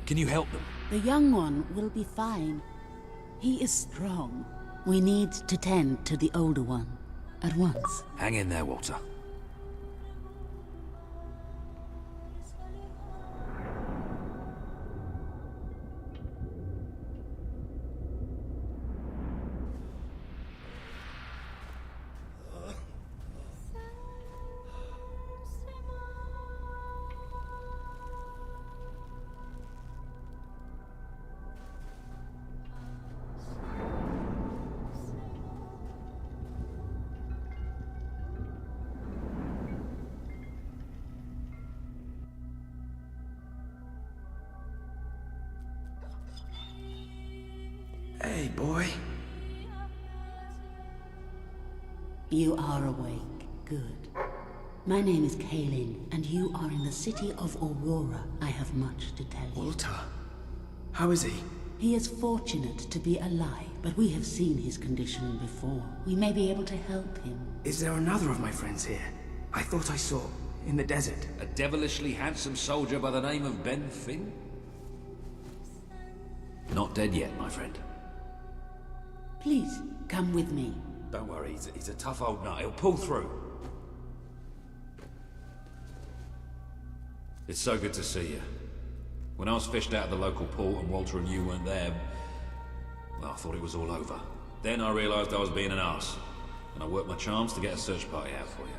Can you help them? The young one will be fine. He is strong. We need to tend to the older one at once. Hang in there, Walter. Hey, boy. You are awake. Good. My name is Kaelin, and you are in the city of Aurora. I have much to tell you. Walter. How is he? He is fortunate to be alive, but we have seen his condition before. We may be able to help him. Is there another of my friends here? I thought I saw, in the desert. A devilishly handsome soldier by the name of Ben Finn? Not dead yet, my friend. Please, come with me. Don't worry, he's a tough old nut. He'll pull through. It's so good to see you. When I was fished out of the local port and Walter and you weren't there, well, I thought it was all over. Then I realized I was being an arse, and I worked my charms to get a search party out for you.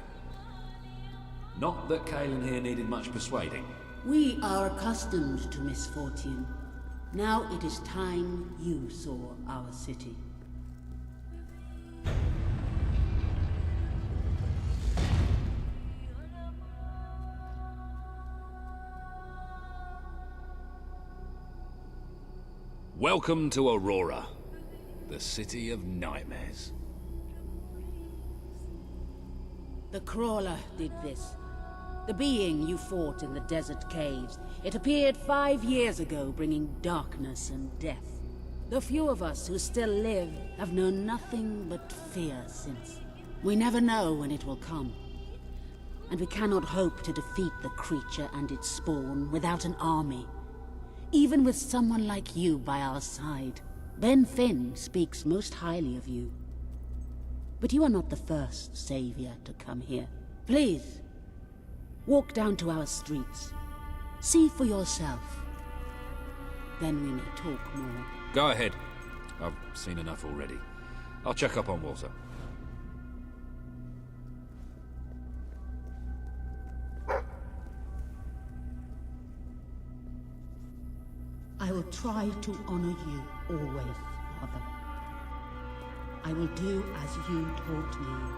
Not that Kaelin here needed much persuading. We are accustomed to misfortune. Now it is time you saw our city. Welcome to Aurora, the city of nightmares. The Crawler did this. The being you fought in the desert caves. It appeared 5 years ago, bringing darkness and death. The few of us who still live have known nothing but fear since. We never know when it will come. And we cannot hope to defeat the creature and its spawn without an army. Even with someone like you by our side. Ben Finn speaks most highly of you. But you are not the first savior to come here. Please, walk down to our streets. See for yourself. Then we may talk more. Go ahead. I've seen enough already. I'll check up on Walter. I will try to honor you always, Father. I will do as you taught me.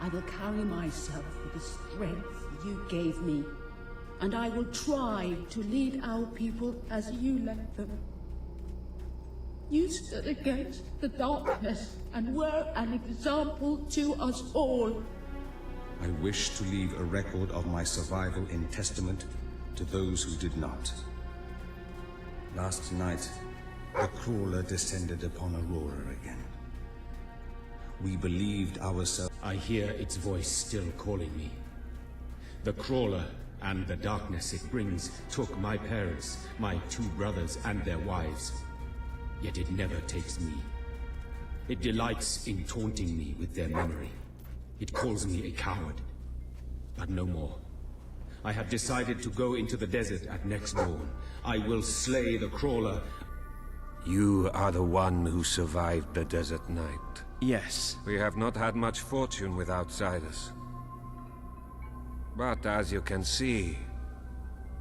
I will carry myself with the strength you gave me, and I will try to lead our people as you led them. You stood against the darkness and were an example to us all. I wish to leave a record of my survival in testament to those who did not. Last night, the Crawler descended upon Aurora again. We believed ourselves. I hear its voice still calling me. The Crawler and the darkness it brings took my parents, my 2 brothers and their wives. Yet it never takes me. It delights in taunting me with their memory. It calls me a coward. But no more. I have decided to go into the desert at next dawn. I will slay the Crawler. You are the one who survived the desert night. Yes. We have not had much fortune with outsiders. But as you can see,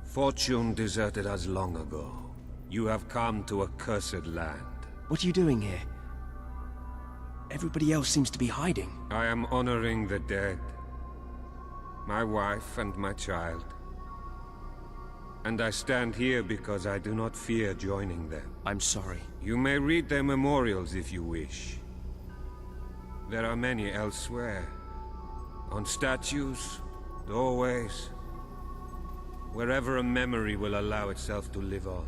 fortune deserted us long ago. You have come to a cursed land. What are you doing here? Everybody else seems to be hiding. I am honoring the dead. My wife and my child. And I stand here because I do not fear joining them. I'm sorry. You may read their memorials if you wish. There are many elsewhere. On statues, doorways. Wherever a memory will allow itself to live on.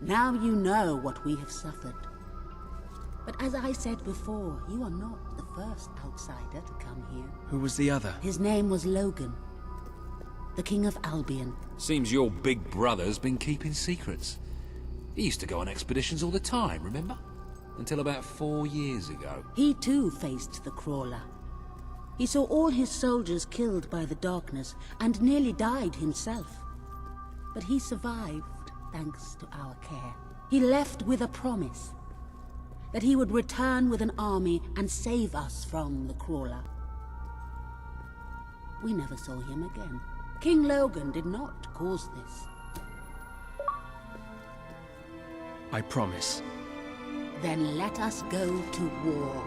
Now you know what we have suffered. But as I said before, you are not the first outsider to come here. Who was the other? His name was Logan, the King of Albion. Seems your big brother's been keeping secrets. He used to go on expeditions all the time, remember? Until about 4 years ago. He too faced the Crawler. He saw all his soldiers killed by the darkness and nearly died himself. But he survived thanks to our care. He left with a promise that he would return with an army and save us from the Crawler. We never saw him again. King Logan did not cause this. I promise. Then let us go to war.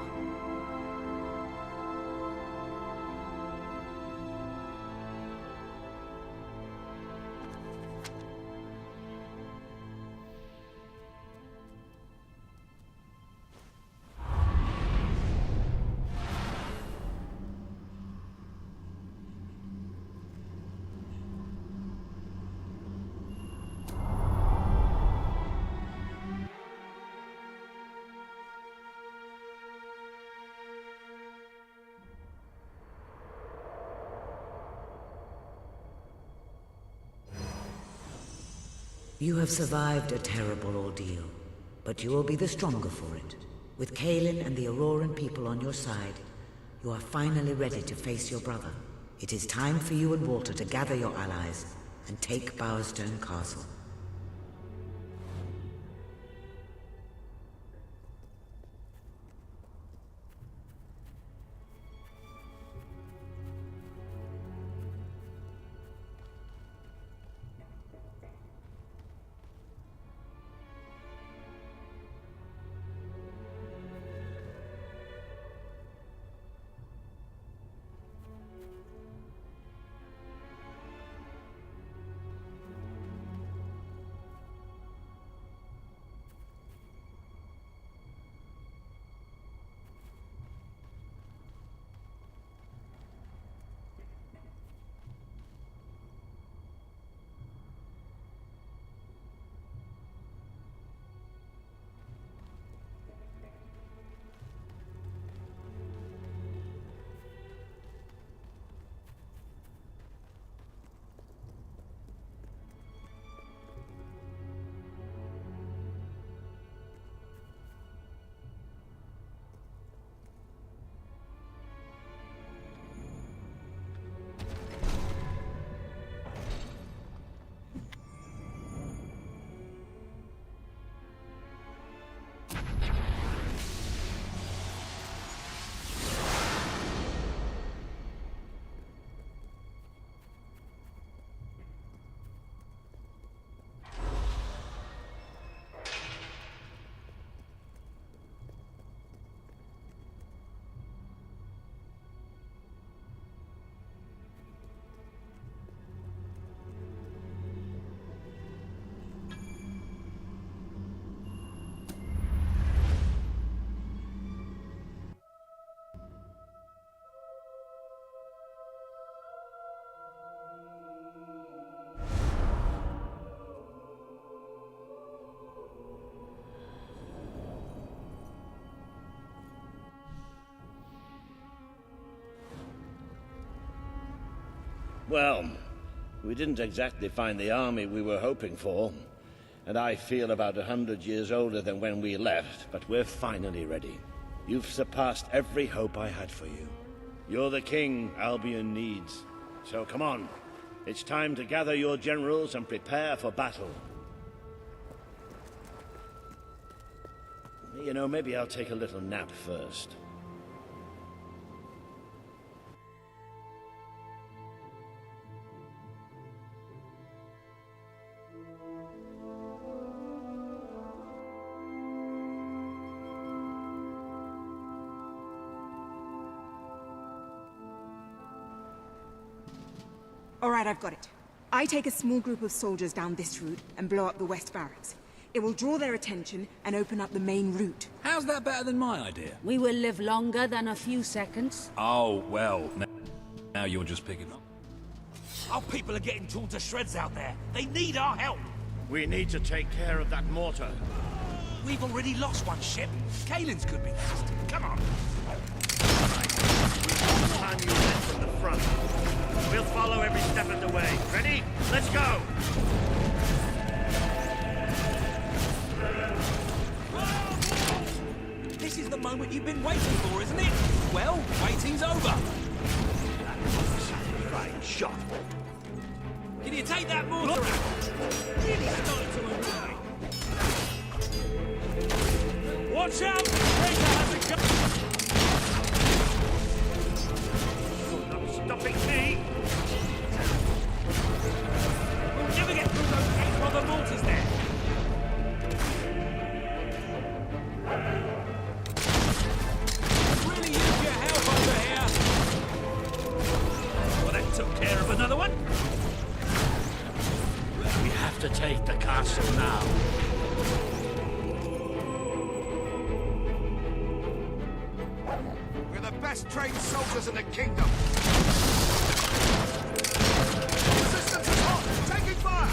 You have survived a terrible ordeal, but you will be the stronger for it. With Kaelin and the Auroran people on your side, you are finally ready to face your brother. It is time for you and Walter to gather your allies and take Bowerstone Castle. Well, we didn't exactly find the army we were hoping for, and I feel about 100 years older than when we left, but we're finally ready. You've surpassed every hope I had for you. You're the king Albion needs. So come on, it's time to gather your generals and prepare for battle. You know, maybe I'll take a little nap first. All right, I've got it. I take a small group of soldiers down this route and blow up the west barracks. It will draw their attention and open up the main route. How's that better than my idea? We will live longer than a few seconds. Oh, well, now you're just picking up. Our people are getting torn to shreds out there. They need our help. We need to take care of that mortar. We've already lost one ship. Kaelin's could be next. Come on. Time you went from the front. We'll follow every step of the way. Ready? Let's go! This is the moment you've been waiting for, isn't it? Well, waiting's over. That was a satisfying shot. Can you take that mortar out? Really starting to annoy. Watch out! Traitor has a gun! You're not stopping me! We'll never get through those gates while the mortar's there. Really use your help over here. Well, that took care of another one. We have to take the castle now. We're the best trained soldiers in the kingdom. Resistance is hot! Taking fire!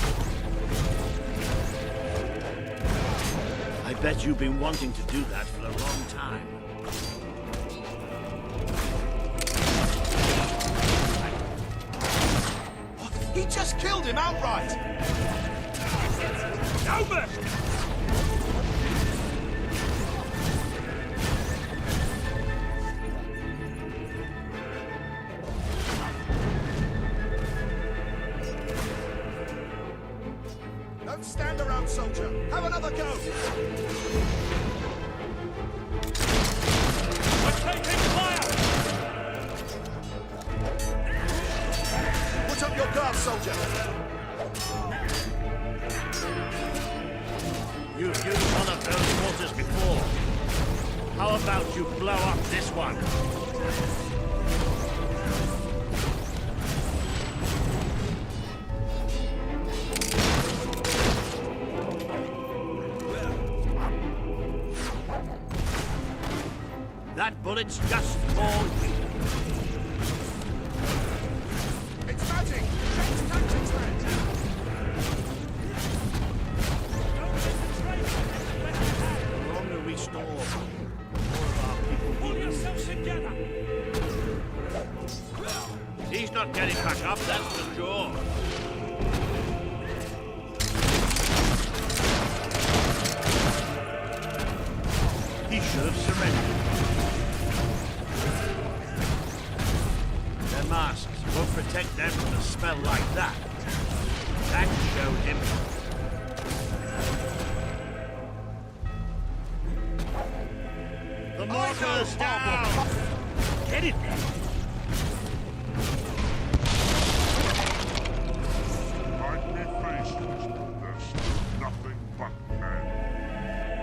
I bet you've been wanting to do that for a long time. He just killed him outright! Over! Don't stand around, soldier! Have another go! We're taking fire! Put up your guard, soldier! You've used one of those mortars before. How about you blow up this one? That bullet's just more weak. It's magic! Change tactics, man! The longer we stall, the more of our people Pull yourselves together! He's not getting back up, that's for sure. He should have surrendered. Their masks won't protect them from a spell like that. That showed him. The mortar's down! Get it there!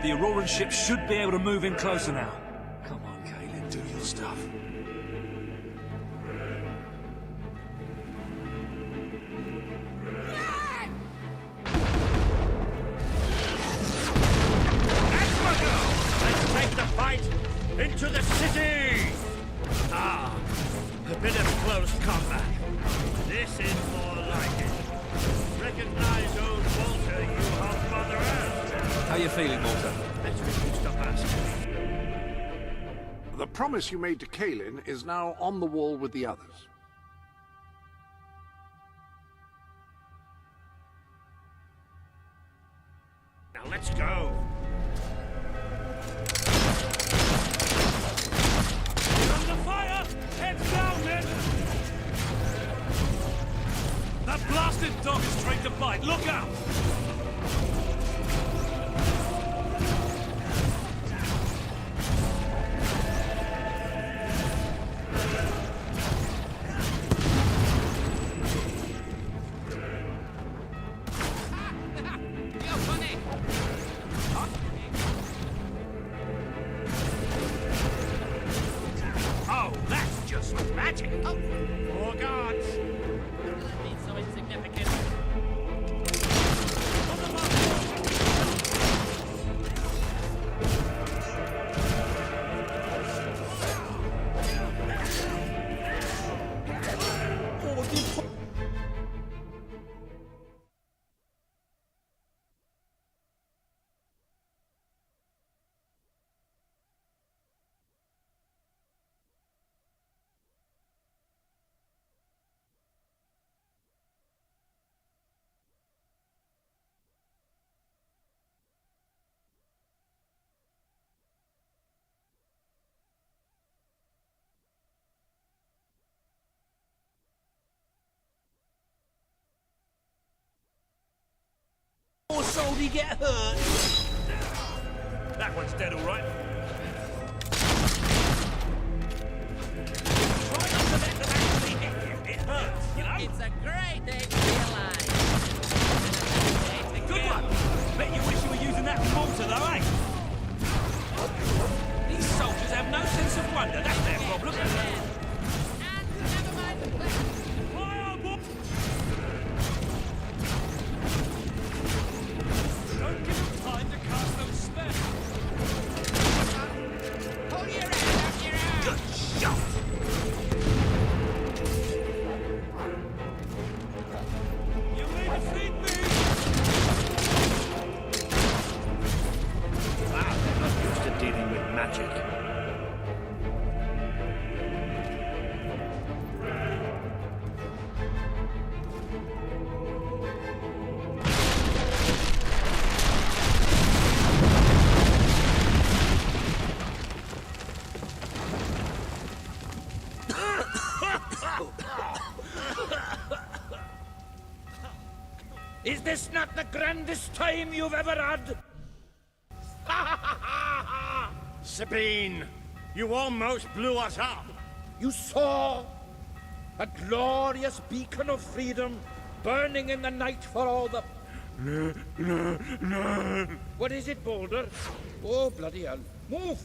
The Auroran ship should be able to move in closer now. Come on, Kaelin, do your stuff. Let's take the fight into the city! Ah, a bit of close combat. This is more like it. Recognize old Walter, you half-brother Earth. How you feeling, Walter? Let's really stop asking. The promise you made to Kaelin is now on the wall with the others. Now let's go. Under fire! Heads down, men! That blasted dog is trying to bite. Look out! Oh, that's just magic. Oh, poor gods. So insignificant. anybody get hurt? That one's dead, all right. Try not to let them actually hit you. It hurts, you know? It's a great day to be alive. Good one. Bet you wish you were using that mortar, though, eh? These soldiers have no sense of wonder. That's their problem. And never mind the question. Don't give them time to cast those spells. Pull your head up your ass. Good shot. You need to feed me. Wow, they're not used to dealing with magic. Is this not the grandest time you've ever had? Sabine, you almost blew us up. You saw a glorious beacon of freedom burning in the night for all the... No. What is it, Boulder? Oh, bloody hell. Move!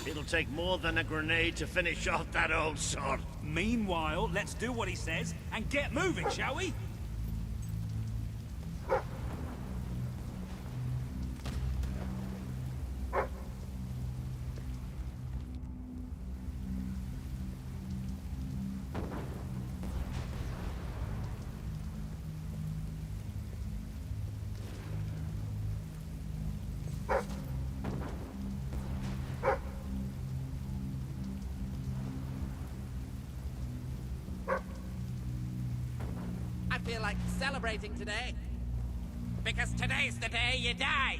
It'll take more than a grenade to finish off that old sod. Meanwhile, let's do what he says and get moving, shall we? I feel like celebrating today. Because today's the day you die.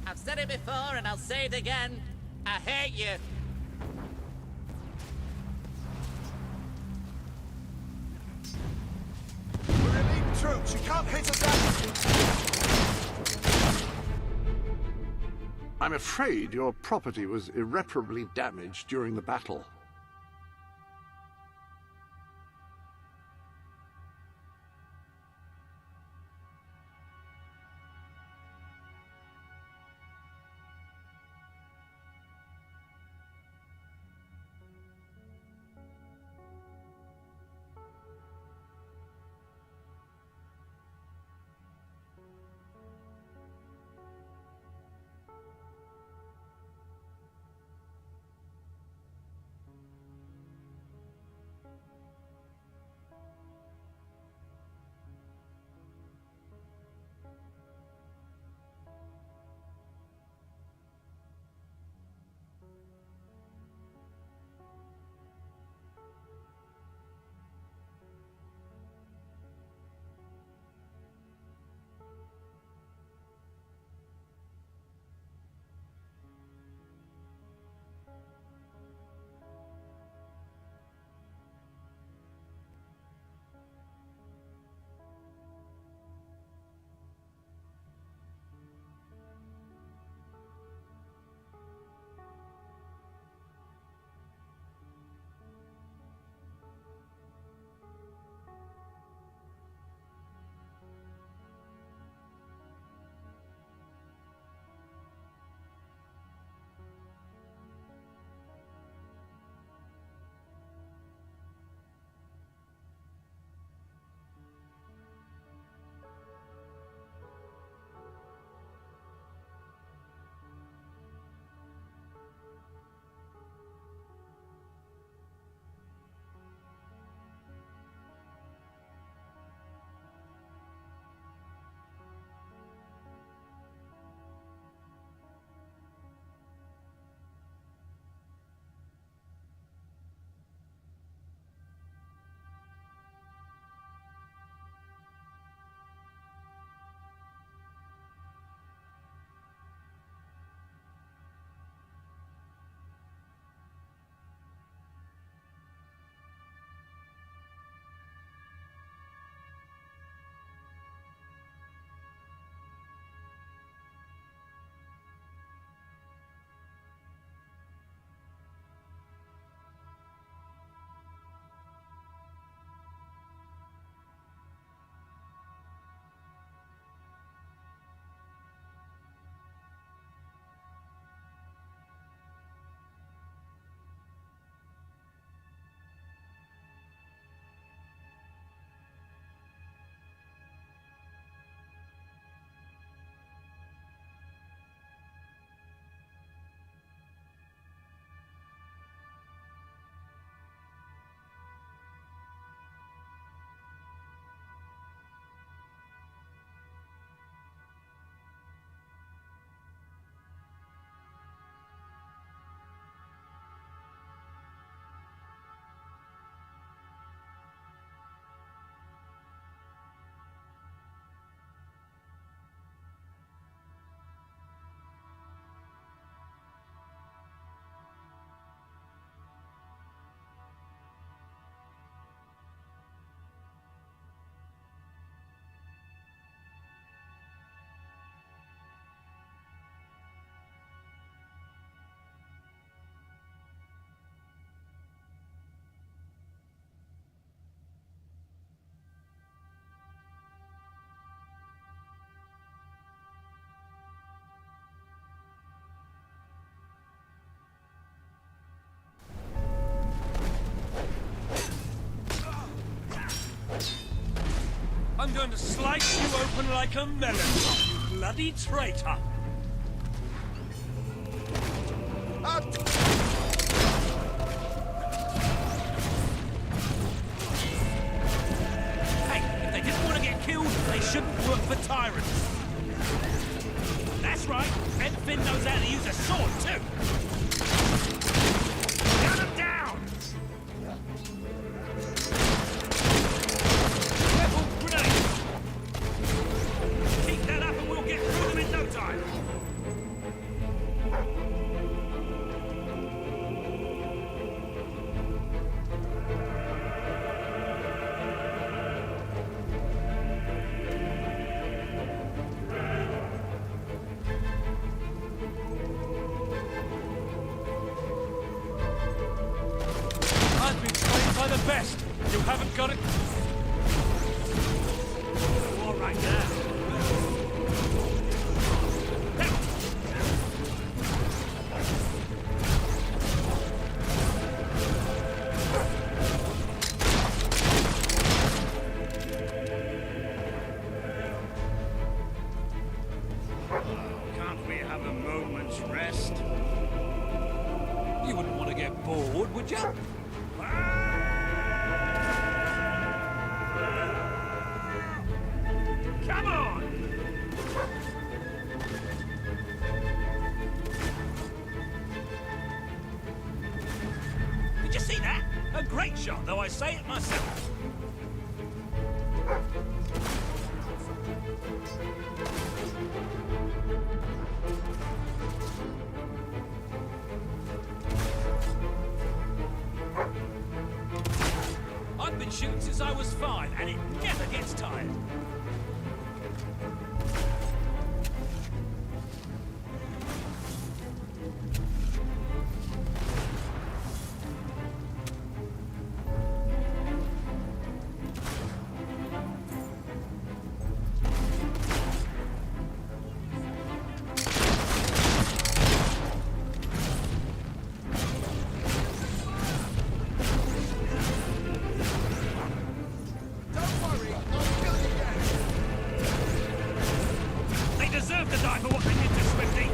I've said it before and I'll say it again. I hate you. We're elite troops. You can't hit us out. I'm afraid your property was irreparably damaged during the battle. I'm going to slice you open like a melon, you bloody traitor! Hey, if they didn't want to get killed, they shouldn't work for tyrants. That's right, Red Finn knows how to use a sword, too! Gun him down! Careful, grenade! Keep that up and we'll get through them in no time! I've been trained by the best. You haven't got it. All right now. Can't we have a moment's rest? You wouldn't want to get bored, would you? Come on! Did you see that? A great shot, though I say it myself. I've been shooting since I was 5, and it never gets tired. Don't worry, I'll kill you again. They deserve to die for what they did to Swifty.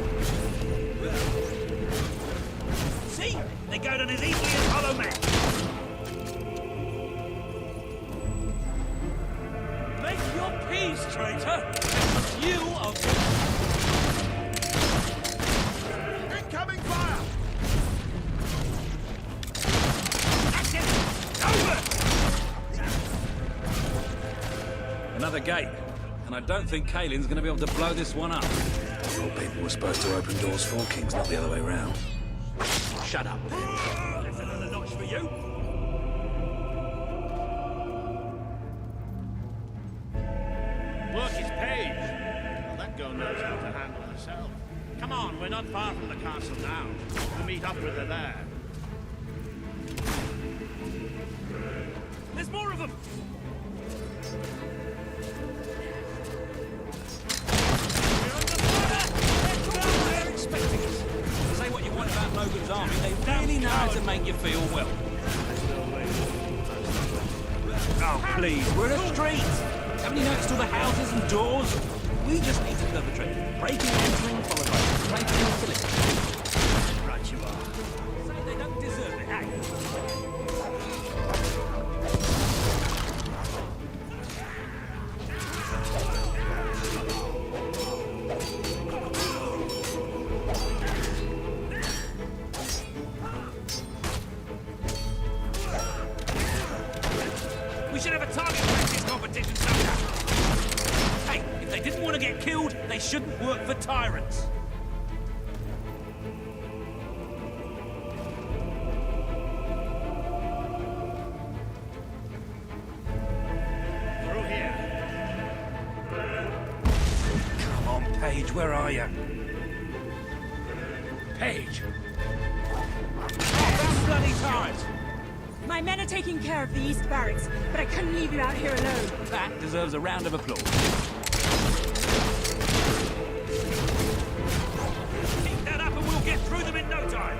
See? They go down as easily as hollow men. Make your peace, traitor. You are... Incoming fire! That's it! Over! Another gate. And I don't think Kaylin's going to be able to blow this one up. Your people were supposed to open doors for kings, not the other way round. Shut up. That's another notch for you. Look, it's Paige. Well, that girl knows how to handle herself. Come on, we're not far from the castle now. We'll meet up with her there. There's more of them! They're expecting us. Say what you want about Logan's army, they really know how to make you feel well. Oh, please, we're in a street! Haven't you noticed all the houses and doors? We just need to perpetrate breaking and entering, followed by breaking and killing. Right you are. Say they don't deserve it, eh? We should have a target practice competition somehow. Hey, if they didn't want to get killed, they shouldn't work for tyrants. Through here. Come on, Paige, where are you? Paige! That bloody tyrant! My men are taking care of the East Barracks, but I couldn't leave you out here alone. That deserves a round of applause. Keep that up and we'll get through them in no time.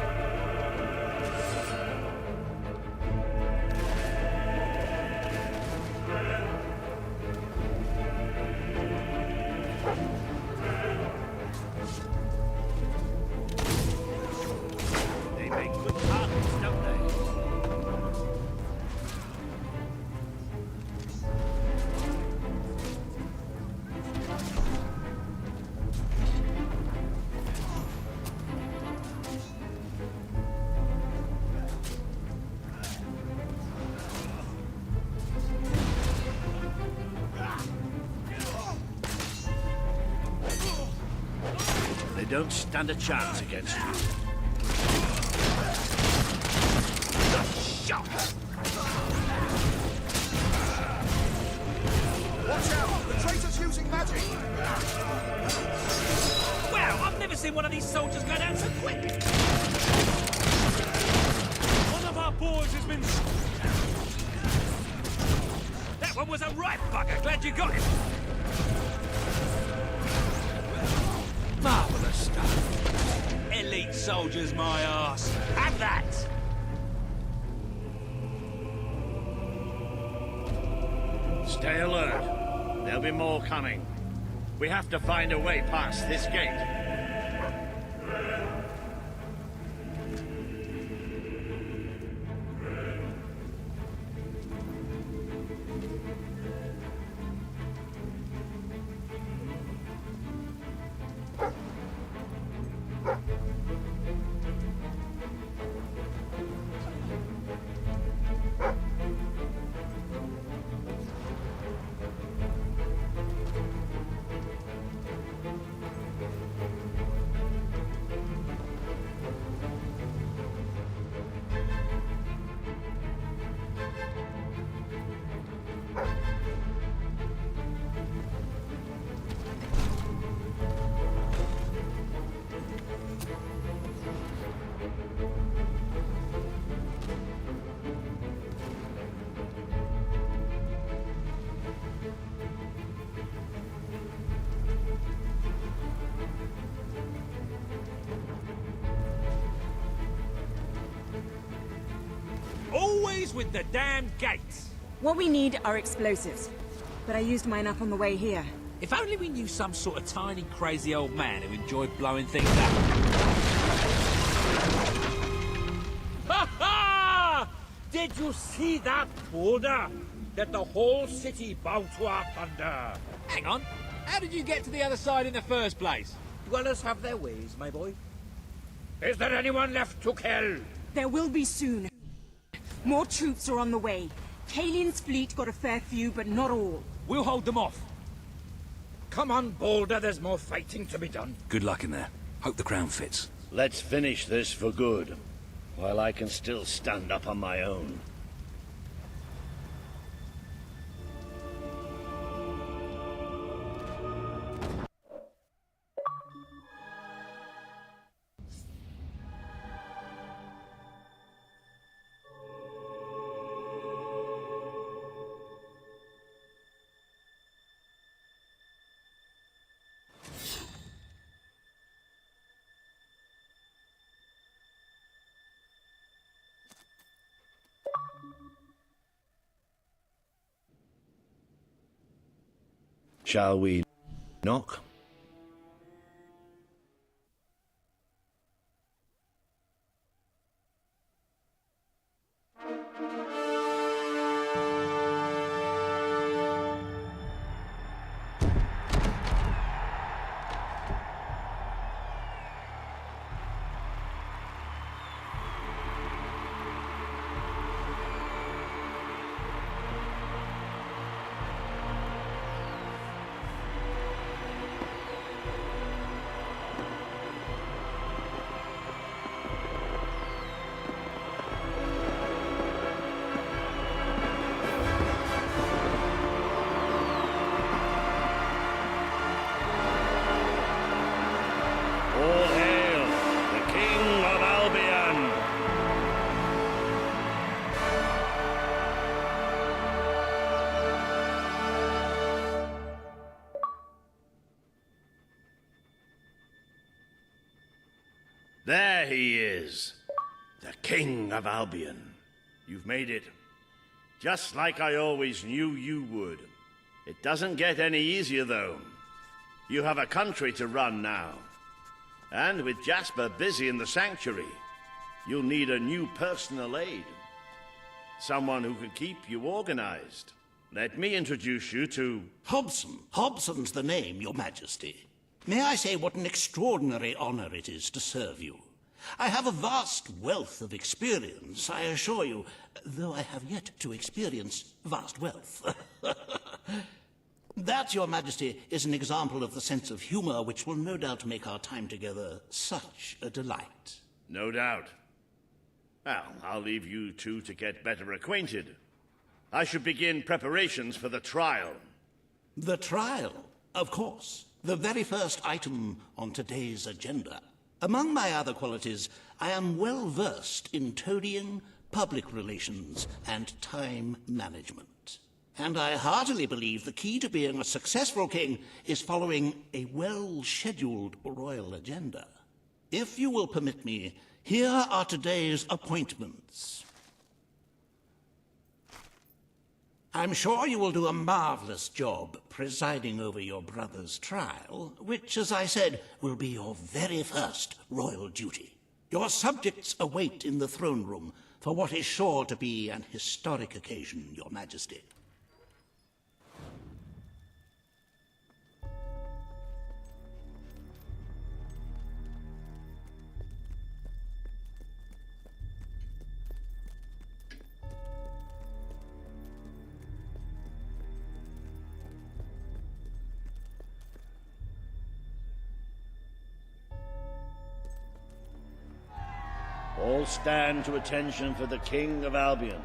don't stand a chance against you. The shot! Watch out! The traitor's using magic! Wow, I've never seen one of these soldiers go down so quick! One of our boys has been... That one was a right bugger. Glad you got him. Marvellous stuff. Elite soldiers, my arse. Have that! Stay alert. There'll be more coming. We have to find a way past this gate. Always with the damn gates. What we need are explosives. But I used mine up on the way here. If only we knew some sort of tiny, crazy old man who enjoyed blowing things up. Ha ha! Did you see that boulder that the whole city bowed to our thunder? Hang on. How did you get to the other side in the first place? Dwellers have their ways, my boy. Is there anyone left to kill? There will be soon. More troops are on the way. Kalian's fleet got a fair few, but not all. We'll hold them off. Come on, Boulder, there's more fighting to be done. Good luck in there. Hope the crown fits. Let's finish this for good, while I can still stand up on my own. Shall we knock? All hail, the King of Albion! There he is, the King of Albion. You've made it. Just like I always knew you would. It doesn't get any easier, though. You have a country to run now. And with Jasper busy in the sanctuary, you'll need a new personal aide. Someone who can keep you organized. Let me introduce you to... Hobson. Hobson's the name, Your Majesty. May I say what an extraordinary honor it is to serve you. I have a vast wealth of experience, I assure you, though I have yet to experience vast wealth. That, Your Majesty, is an example of the sense of humor which will no doubt make our time together such a delight. No doubt. Well, I'll leave you two to get better acquainted. I should begin preparations for the trial. The trial, of course. The very first item on today's agenda. Among my other qualities, I am well versed in toadying, public relations, and time management. And I heartily believe the key to being a successful king is following a well-scheduled royal agenda. If you will permit me, here are today's appointments. I'm sure you will do a marvelous job presiding over your brother's trial, which, as I said, will be your very first royal duty. Your subjects await in the throne room for what is sure to be an historic occasion, Your Majesty. All stand to attention for the King of Albion.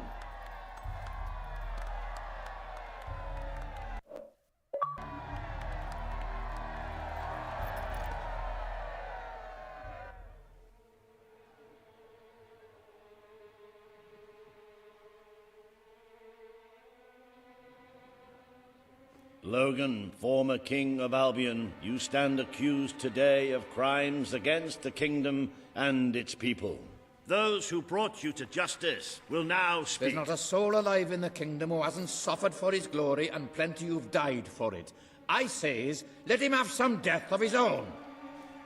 Logan, former King of Albion, you stand accused today of crimes against the kingdom and its people. Those who brought you to justice will now speak. There's not a soul alive in the kingdom who hasn't suffered for his glory, and plenty who've died for it. I says, let him have some death of his own.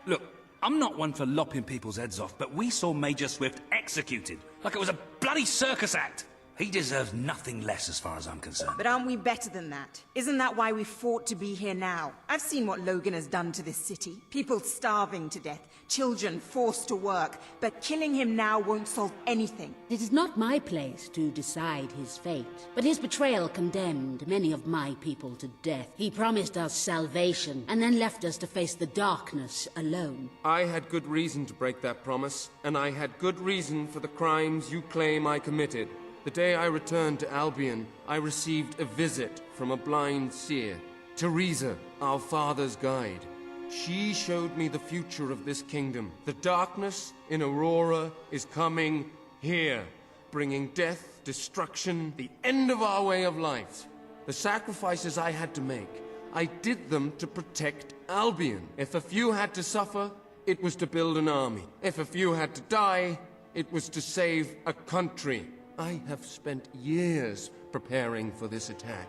Look, I'm not one for lopping people's heads off, but we saw Major Swift executed like it was a bloody circus act. He deserves nothing less as far as I'm concerned. But aren't we better than that? Isn't that why we fought to be here now? I've seen what Logan has done to this city. People starving to death, children forced to work. But killing him now won't solve anything. It is not my place to decide his fate, but his betrayal condemned many of my people to death. He promised us salvation, and then left us to face the darkness alone. I had good reason to break that promise, and I had good reason for the crimes you claim I committed. The day I returned to Albion, I received a visit from a blind seer, Teresa, our father's guide. She showed me the future of this kingdom. The darkness in Aurora is coming here, bringing death, destruction, the end of our way of life. The sacrifices I had to make, I did them to protect Albion. If a few had to suffer, it was to build an army. If a few had to die, it was to save a country. I have spent years preparing for this attack.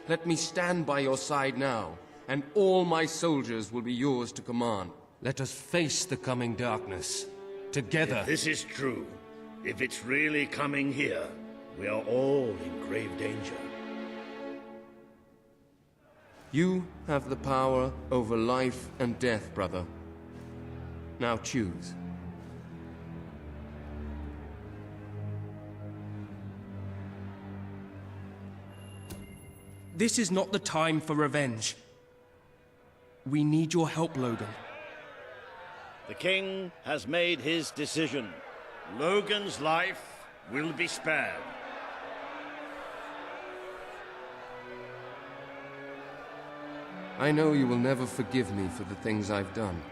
Let me stand by your side now, and all my soldiers will be yours to command. Let us face the coming darkness, together. If this is true, if it's really coming here, we are all in grave danger. You have the power over life and death, brother. Now choose. This is not the time for revenge. We need your help, Logan. The king has made his decision. Logan's life will be spared. I know you will never forgive me for the things I've done.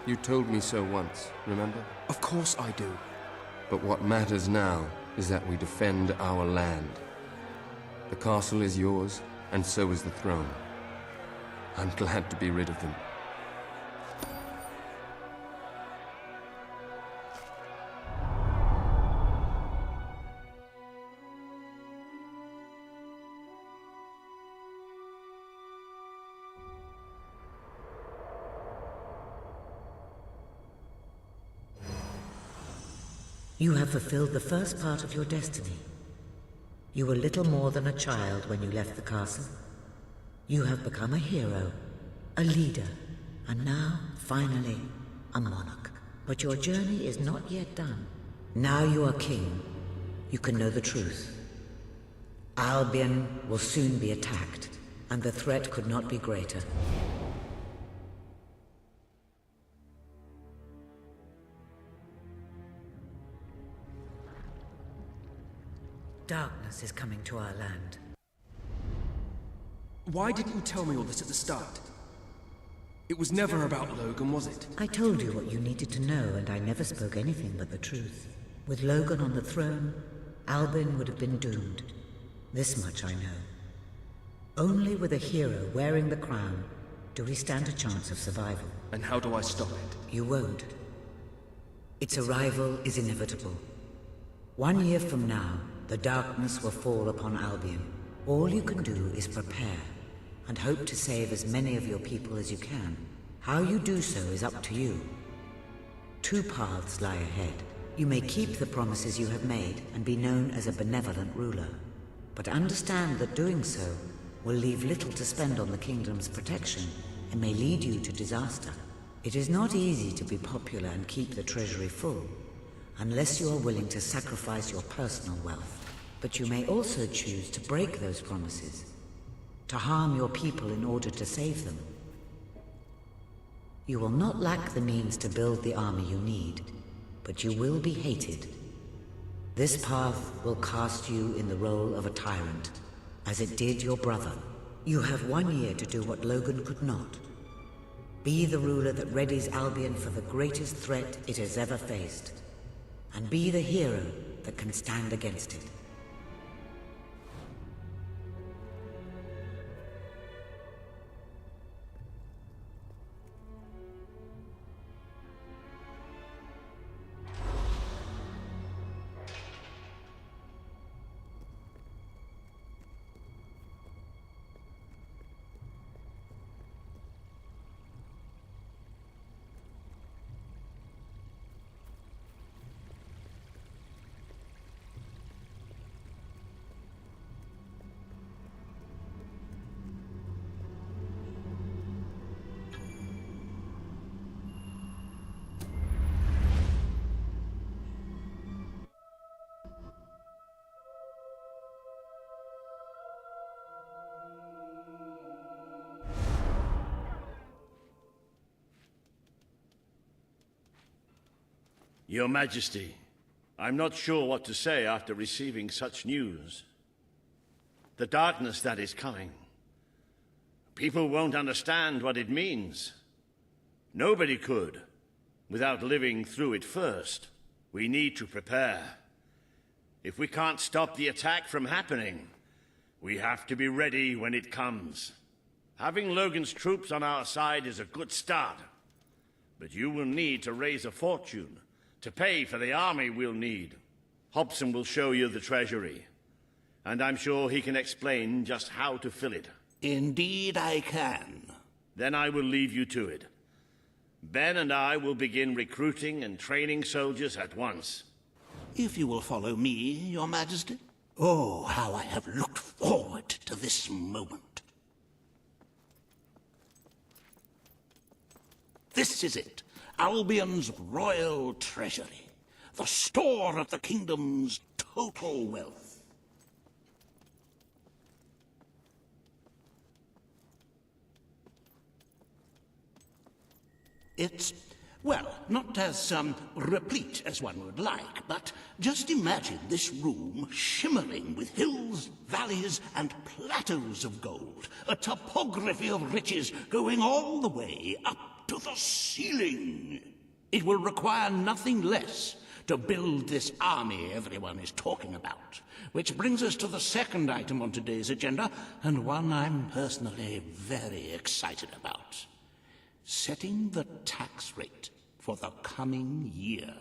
You told me so once, remember? Of course I do. But what matters now is that we defend our land. The castle is yours, and so is the throne. I'm glad to be rid of them. You have fulfilled the first part of your destiny. You were little more than a child when you left the castle. You have become a hero, a leader, and now, finally, a monarch. But your journey is not yet done. Now you are king. You can know the truth. Albion will soon be attacked, and the threat could not be greater. Darkness is coming to our land. Why didn't you tell me all this at the start? It was never about Logan, was it? I told you what you needed to know, and I never spoke anything but the truth. With Logan on the throne, Albion would have been doomed. This much I know. Only with a hero wearing the crown do we stand a chance of survival. And how do I stop it? You won't. Its arrival is inevitable. 1 year from now, the darkness will fall upon Albion. All you can do is prepare, and hope to save as many of your people as you can. How you do so is up to you. 2 paths lie ahead. You may keep the promises you have made and be known as a benevolent ruler. But understand that doing so will leave little to spend on the kingdom's protection and may lead you to disaster. It is not easy to be popular and keep the treasury full, unless you are willing to sacrifice your personal wealth. But you may also choose to break those promises, to harm your people in order to save them. You will not lack the means to build the army you need, but you will be hated. This path will cast you in the role of a tyrant, as it did your brother. You have 1 year to do what Logan could not. Be the ruler that readies Albion for the greatest threat it has ever faced, and be the hero that can stand against it. Your Majesty, I'm not sure what to say after receiving such news. The darkness that is coming. People won't understand what it means. Nobody could, without living through it first. We need to prepare. If we can't stop the attack from happening, we have to be ready when it comes. Having Logan's troops on our side is a good start, but you will need to raise a fortune to pay for the army we'll need. Hobson will show you the treasury, and I'm sure he can explain just how to fill it. Indeed I can. Then I will leave you to it. Ben and I will begin recruiting and training soldiers at once. If you will follow me, Your Majesty. Oh, how I have looked forward to this moment. This is it. Albion's royal treasury, the store of the kingdom's total wealth. It's, well, not as replete as one would like, but just imagine this room shimmering with hills, valleys, and plateaus of gold, a topography of riches going all the way up to the ceiling. It will require nothing less to build this army everyone is talking about. Which brings us to the second item on today's agenda, and one I'm personally very excited about. Setting the tax rate for the coming year.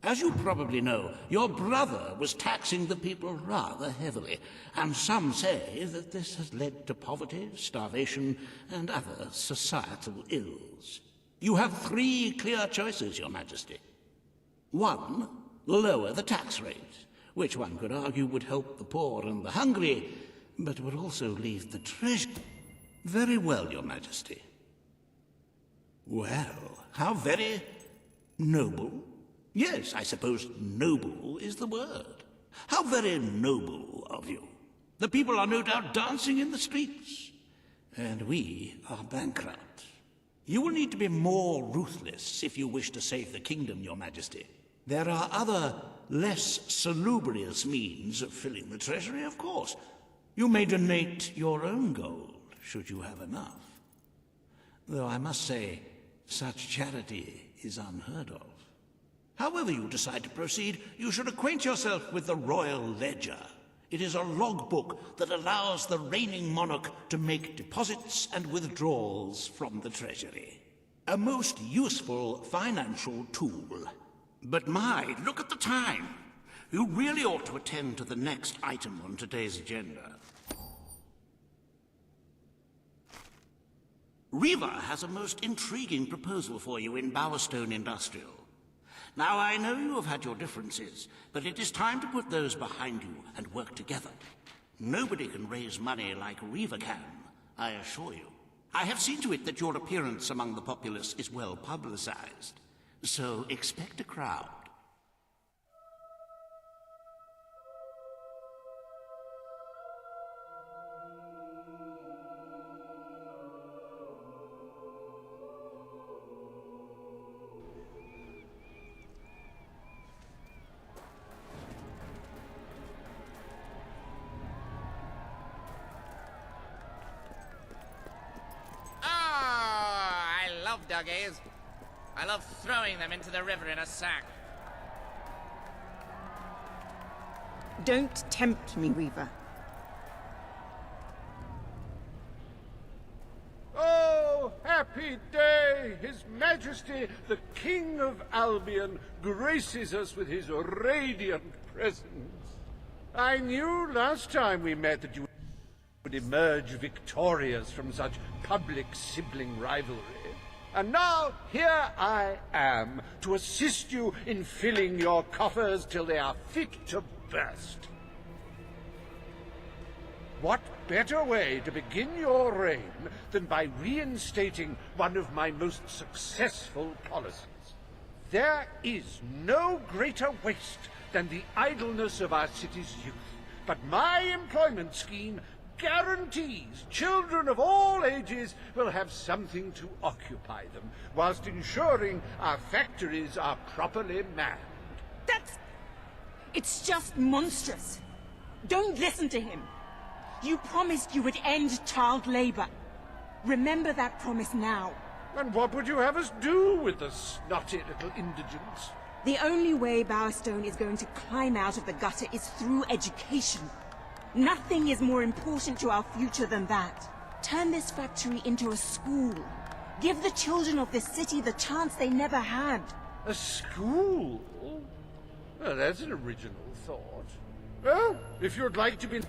As you probably know, your brother was taxing the people rather heavily, and some say that this has led to poverty, starvation, and other societal ills. You have 3 clear choices, Your Majesty. 1, lower the tax rate, which one could argue would help the poor and the hungry, but would also leave the treasure. Very well, Your Majesty. Well, how very noble. Yes, I suppose noble is the word. How very noble of you. The people are no doubt dancing in the streets. and we are bankrupt. You will need to be more ruthless if you wish to save the kingdom, Your Majesty. There are other, less salubrious means of filling the treasury, of course. You may donate your own gold, should you have enough. Though I must say, such charity is unheard of. However you decide to proceed, you should acquaint yourself with the Royal Ledger. It is a logbook that allows the reigning monarch to make deposits and withdrawals from the treasury. A most useful financial tool. But my, look at the time! You really ought to attend to the next item on today's agenda. Riva has a most intriguing proposal for you in Bowerstone Industrial. Now, I know you have had your differences, but it is time to put those behind you and work together. Nobody can raise money like Riva can, I assure you. I have seen to it that your appearance among the populace is well publicized, so expect a crowd. Duggies. I love throwing them into the river in a sack. Don't tempt me, Weaver. Oh, happy day! His Majesty, the King of Albion, graces us with his radiant presence. I knew last time we met that you would emerge victorious from such public sibling rivalry. And now, here I am, to assist you in filling your coffers till they are fit to burst. What better way to begin your reign than by reinstating one of my most successful policies? There is no greater waste than the idleness of our city's youth, but my employment scheme guarantees children of all ages will have something to occupy them, whilst ensuring our factories are properly manned. It's just monstrous. Don't listen to him. You promised you would end child labor. Remember that promise now. And what would you have us do with the snotty little indigents? The only way Bowerstone is going to climb out of the gutter is through education. Nothing is more important to our future than that. Turn this factory into a school. Give the children of this city the chance they never had. A school? Well, that's an original thought. Well, if you'd like to be...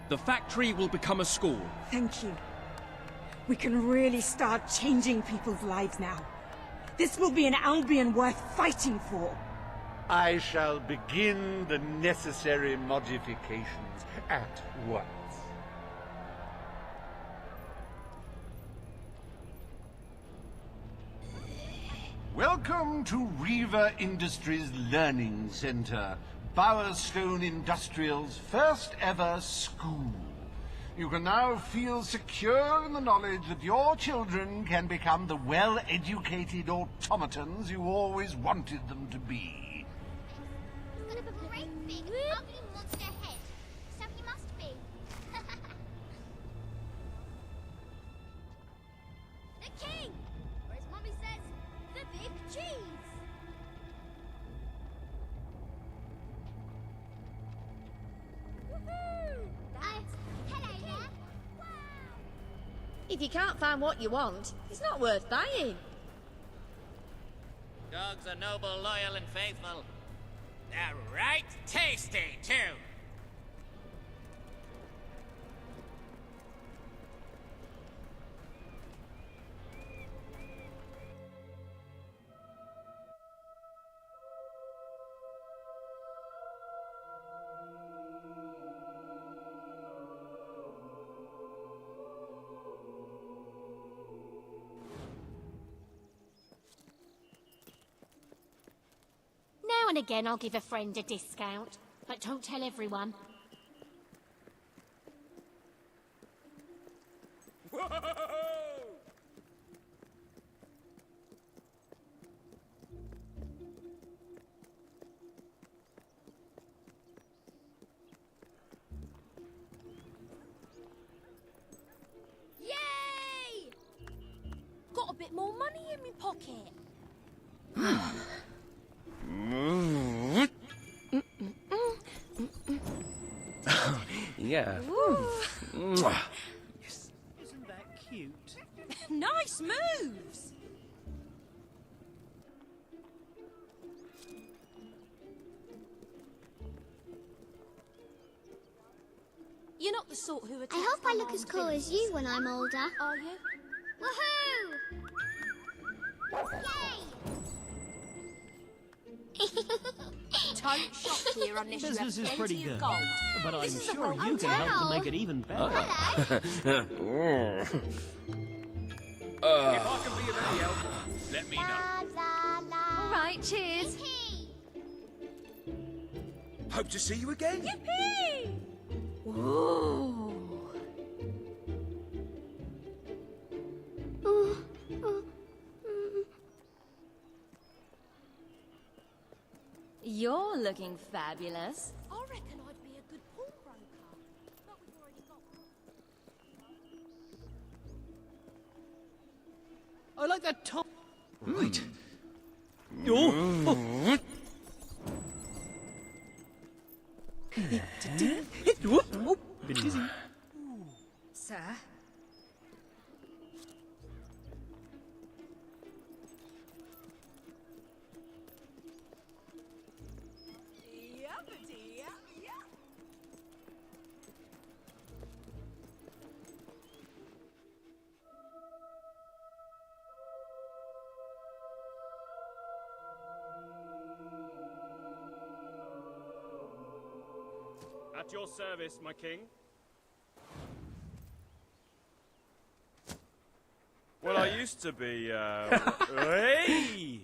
The factory will become a school. Thank you. We can really start changing people's lives now. This will be an Albion worth fighting for. I shall begin the necessary modifications at once. Welcome to Riva Industries Learning Center, Bowerstone Industrial's first ever school. You can now feel secure in the knowledge that your children can become the well-educated automatons you always wanted them to be. He's got a great big ugly monster head, so he must be. The king! Or as Mummy says, the big cheese! Hello there! Wow! If you can't find what you want, it's not worth buying. Dogs are noble, loyal, and faithful. They're right tasty, too. Now and again I'll give a friend a discount, but don't tell everyone. Whoa! Yay! Got a bit more money in my pocket. Yeah. Yes. Isn't that cute? Nice moves! You're not the sort who attacks I hope I their look as mom's cool as you when I'm older. Are you? Woohoo! Don't shop here unless you have Business is pretty plenty of good, gold. but I'm This is a sure broken you can help to hotel. make it even better. If I can be of any help, let me know. All right, cheers. Hope to see you again. Yippee! Whoa. You're looking fabulous. I reckon I'd be a good pawnbroker. But we've already got one. I like that top. Right. Oh. Been busy. Sir? At your service, my king. Well, I used to be, hey!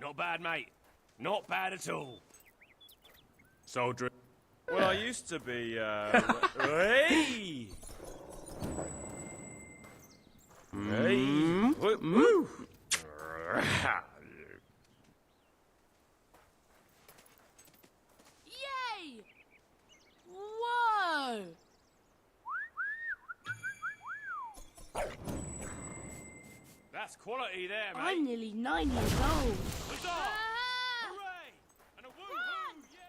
Not bad, mate. Not bad at all. Soldier. Well, I used to be, hey! Hey! Woo! Yay! Whoa! That's quality there, mate. I'm nearly 9 years old. Huzzah! Hooray! And a woo-hoo! Yeah!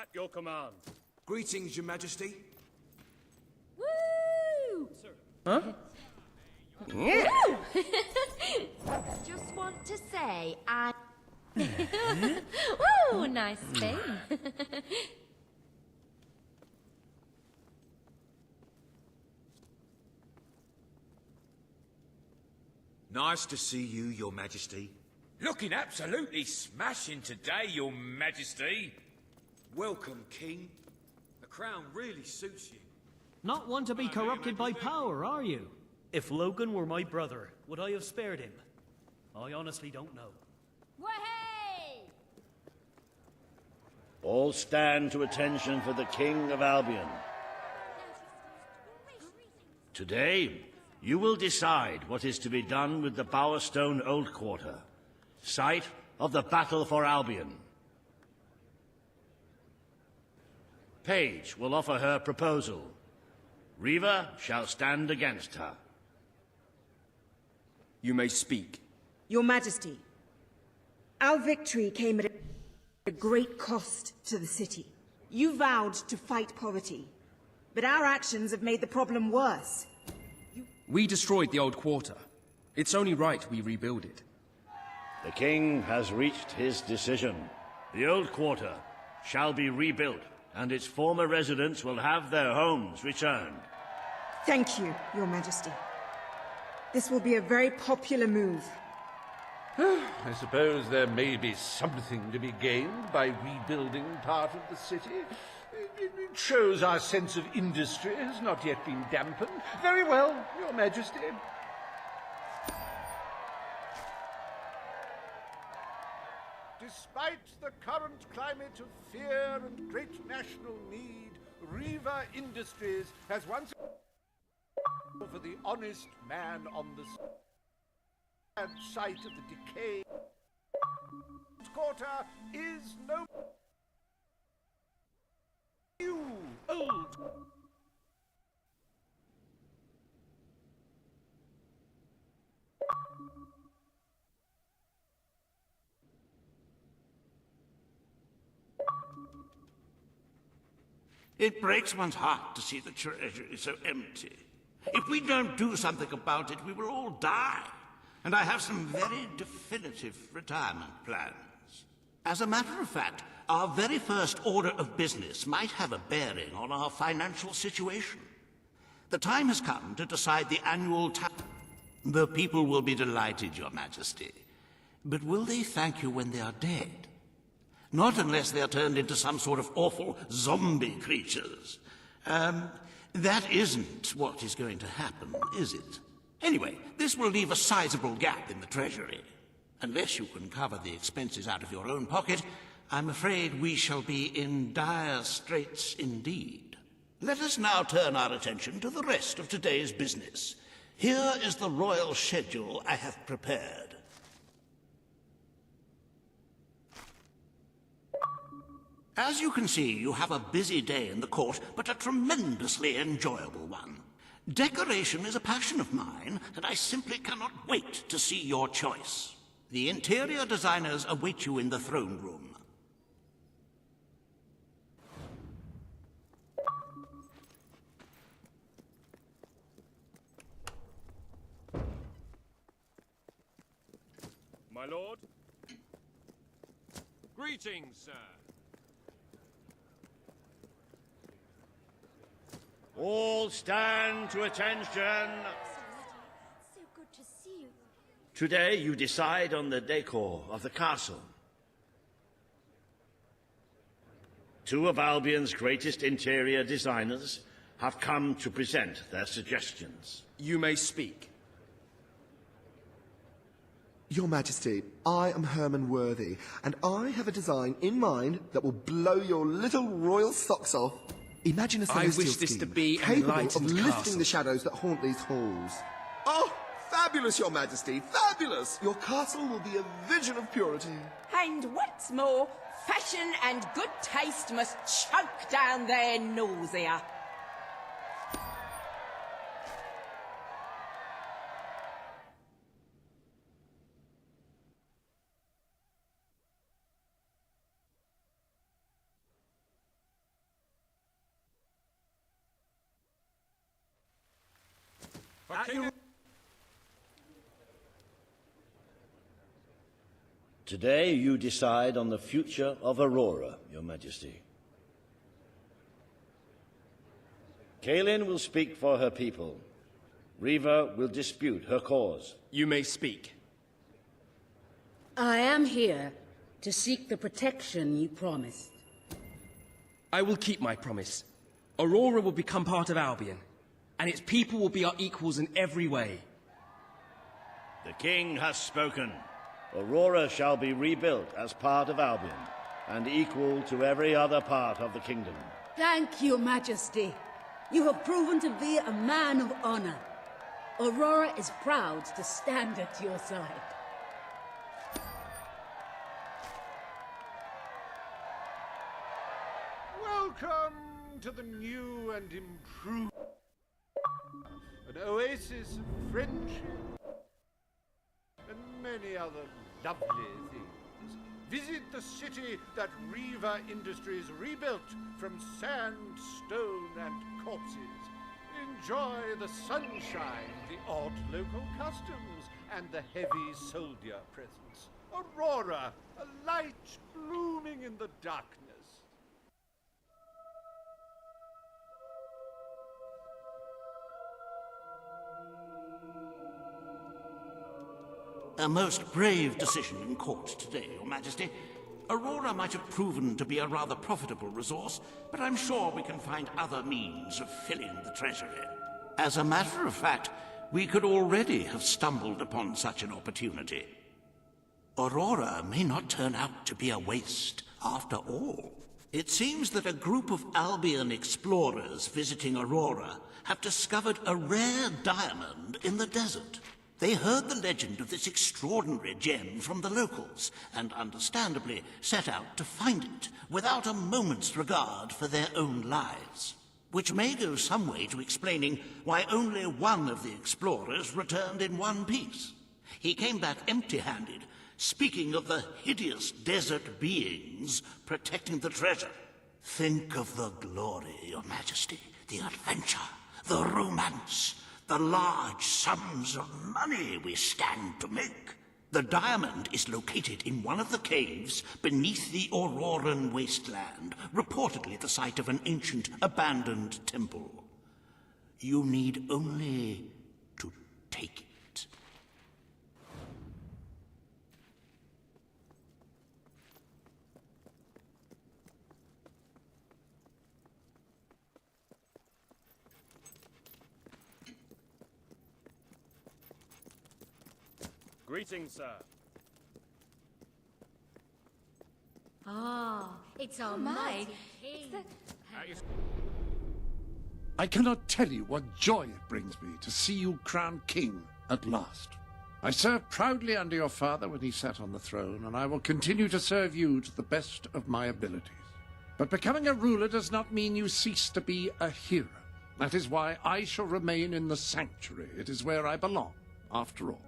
At your command. Greetings, Your Majesty. Woo! Huh? Just want to say, I... Woo! Nice spin. Nice to see you, Your Majesty. Looking absolutely smashing today, Your Majesty. Welcome, King. The crown really suits you. Not one to be corrupted by power, are you? If Logan were my brother, would I have spared him? I honestly don't know. Way! All stand to attention for the King of Albion. Today, you will decide what is to be done with the Bowerstone Old Quarter, site of the Battle for Albion. Paige will offer her proposal. Reva shall stand against her. You may speak. Your Majesty, our victory came at a great cost to the city. You vowed to fight poverty, but our actions have made the problem worse. We destroyed the old quarter. It's only right we rebuild it. The king has reached his decision. The old quarter shall be rebuilt, and its former residents will have their homes returned. Thank you, Your Majesty. This will be a very popular move. I suppose there may be something to be gained by rebuilding part of the city. It shows our sense of industry has not yet been dampened. Very well, Your Majesty. Despite the current climate of fear and great national need, Riva Industries has once again for the honest man on the sad site of the decay. Quarter is no new old. It breaks one's heart to see the treasury so empty. If we don't do something about it, we will all die. And I have some very definitive retirement plans. As a matter of fact, our very first order of business might have a bearing on our financial situation. The time has come to decide the annual tax. The people will be delighted, Your Majesty. But will they thank you when they are dead? Not unless they are turned into some sort of awful zombie creatures. That isn't what is going to happen, is it? Anyway, this will leave a sizable gap in the treasury. Unless you can cover the expenses out of your own pocket, I'm afraid we shall be in dire straits indeed. Let us now turn our attention to the rest of today's business. Here is the royal schedule I have prepared. As you can see, you have a busy day in the court, but a tremendously enjoyable one. Decoration is a passion of mine, and I simply cannot wait to see your choice. The interior designers await you in the throne room. My lord? Greetings, sir. All stand to attention. So good to see you. Today you decide on the decor of the castle. Two of Albion's greatest interior designers have come to present their suggestions. You may speak. Your Majesty, I am Herman Worthy, and I have a design in mind that will blow your little royal socks off. Imagine a celestial I wish this scheme to be an capable of enlightened lifting castle. the shadows that haunt these halls. Oh, fabulous, Your Majesty, fabulous! Your castle will be a vision of purity. And what's more, fashion and good taste must choke down their nausea. Today you decide on the future of Aurora, Your Majesty. Kaelin will speak for her people. Riva will dispute her cause. You may speak. I am here to seek the protection you promised. I will keep my promise. Aurora will become part of Albion, and its people will be our equals in every way. The king has spoken. Aurora shall be rebuilt as part of Albion, and equal to every other part of the kingdom. Thank you, Majesty. You have proven to be a man of honor. Aurora is proud to stand at your side. Welcome to the new and improved. An oasis of friendship and many other lovely things. Visit the city that Riva Industries rebuilt from sand, stone, and corpses. Enjoy the sunshine, the odd local customs, and the heavy soldier presence. Aurora, a light blooming in the darkness. A most brave decision in court today, Your Majesty. Aurora might have proven to be a rather profitable resource, but I'm sure we can find other means of filling the treasury. As a matter of fact, we could already have stumbled upon such an opportunity. Aurora may not turn out to be a waste after all. It seems that a group of Albion explorers visiting Aurora have discovered a rare diamond in the desert. They heard the legend of this extraordinary gem from the locals, and understandably set out to find it, without a moment's regard for their own lives. Which may go some way to explaining why only one of the explorers returned in one piece. He came back empty-handed, speaking of the hideous desert beings protecting the treasure. Think of the glory, Your Majesty, the adventure, the romance, the large sums of money we stand to make. The diamond is located in one of the caves beneath the Auroran wasteland, reportedly the site of an ancient, abandoned temple. You need only to take it. Greetings, sir. Ah, it's our mighty king. I cannot tell you what joy it brings me to see you crowned king at last. I served proudly under your father when he sat on the throne, and I will continue to serve you to the best of my abilities. But becoming a ruler does not mean you cease to be a hero. That is why I shall remain in the sanctuary. It is where I belong, after all.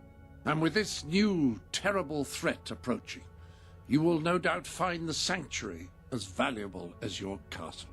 And with this new, terrible threat approaching, you will no doubt find the sanctuary as valuable as your castle.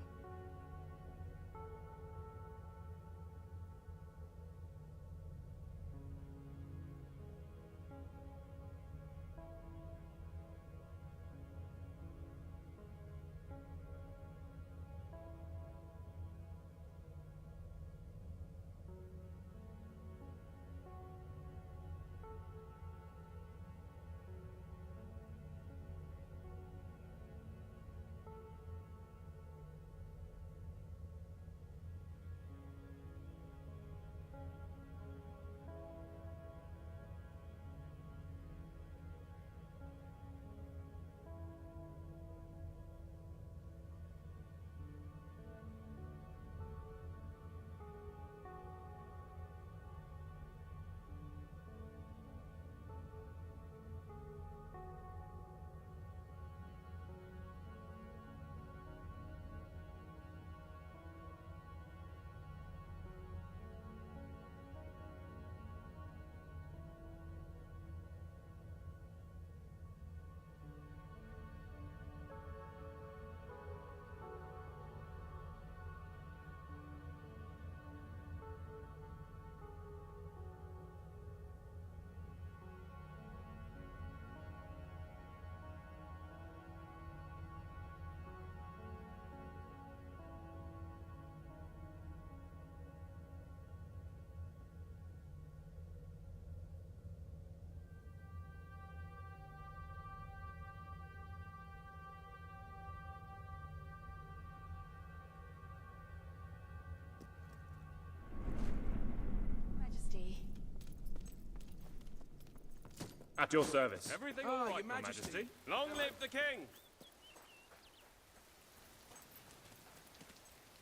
At your service. Everything all right, Your Majesty. Long live the king!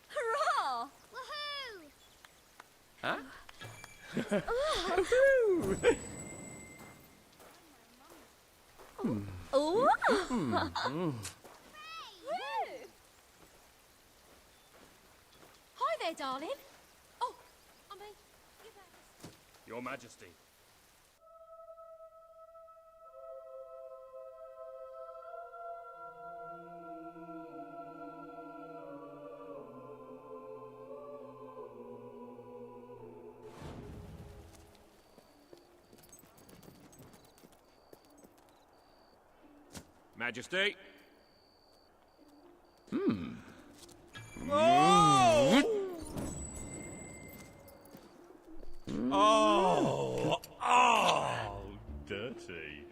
Hurrah! Huh? Ooh! Hi there, darling. Oh, I mean, Your Majesty. Majesty. Oh! Oh! Oh! Dirty.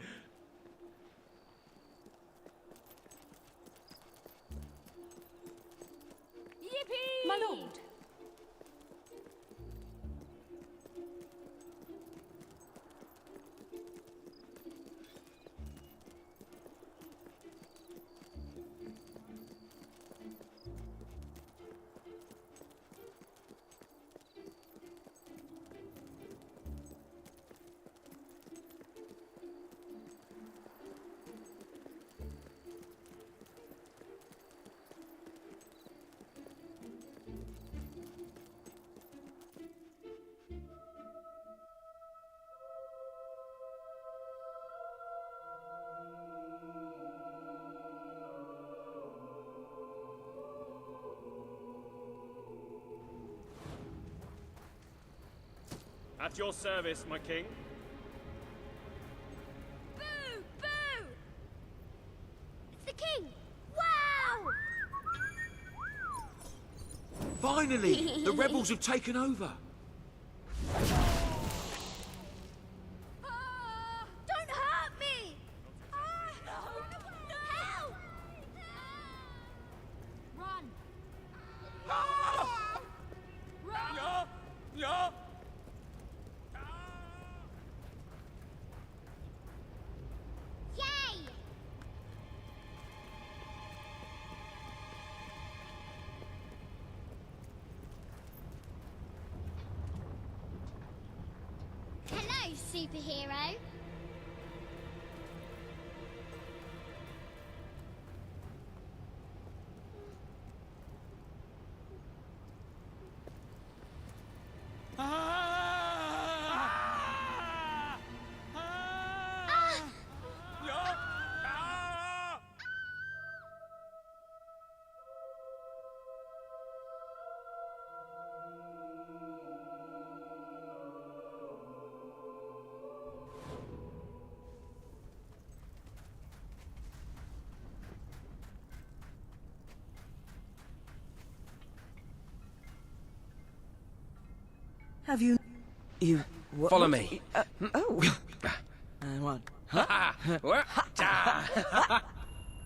At your service, my king. Boo! Boo! It's the king! Wow! Finally! The rebels have taken over. Don't hurt me! Help! Run! Run! Yeah! Yay! Hello, superhero. Have you... What, Follow me. Oh. And one.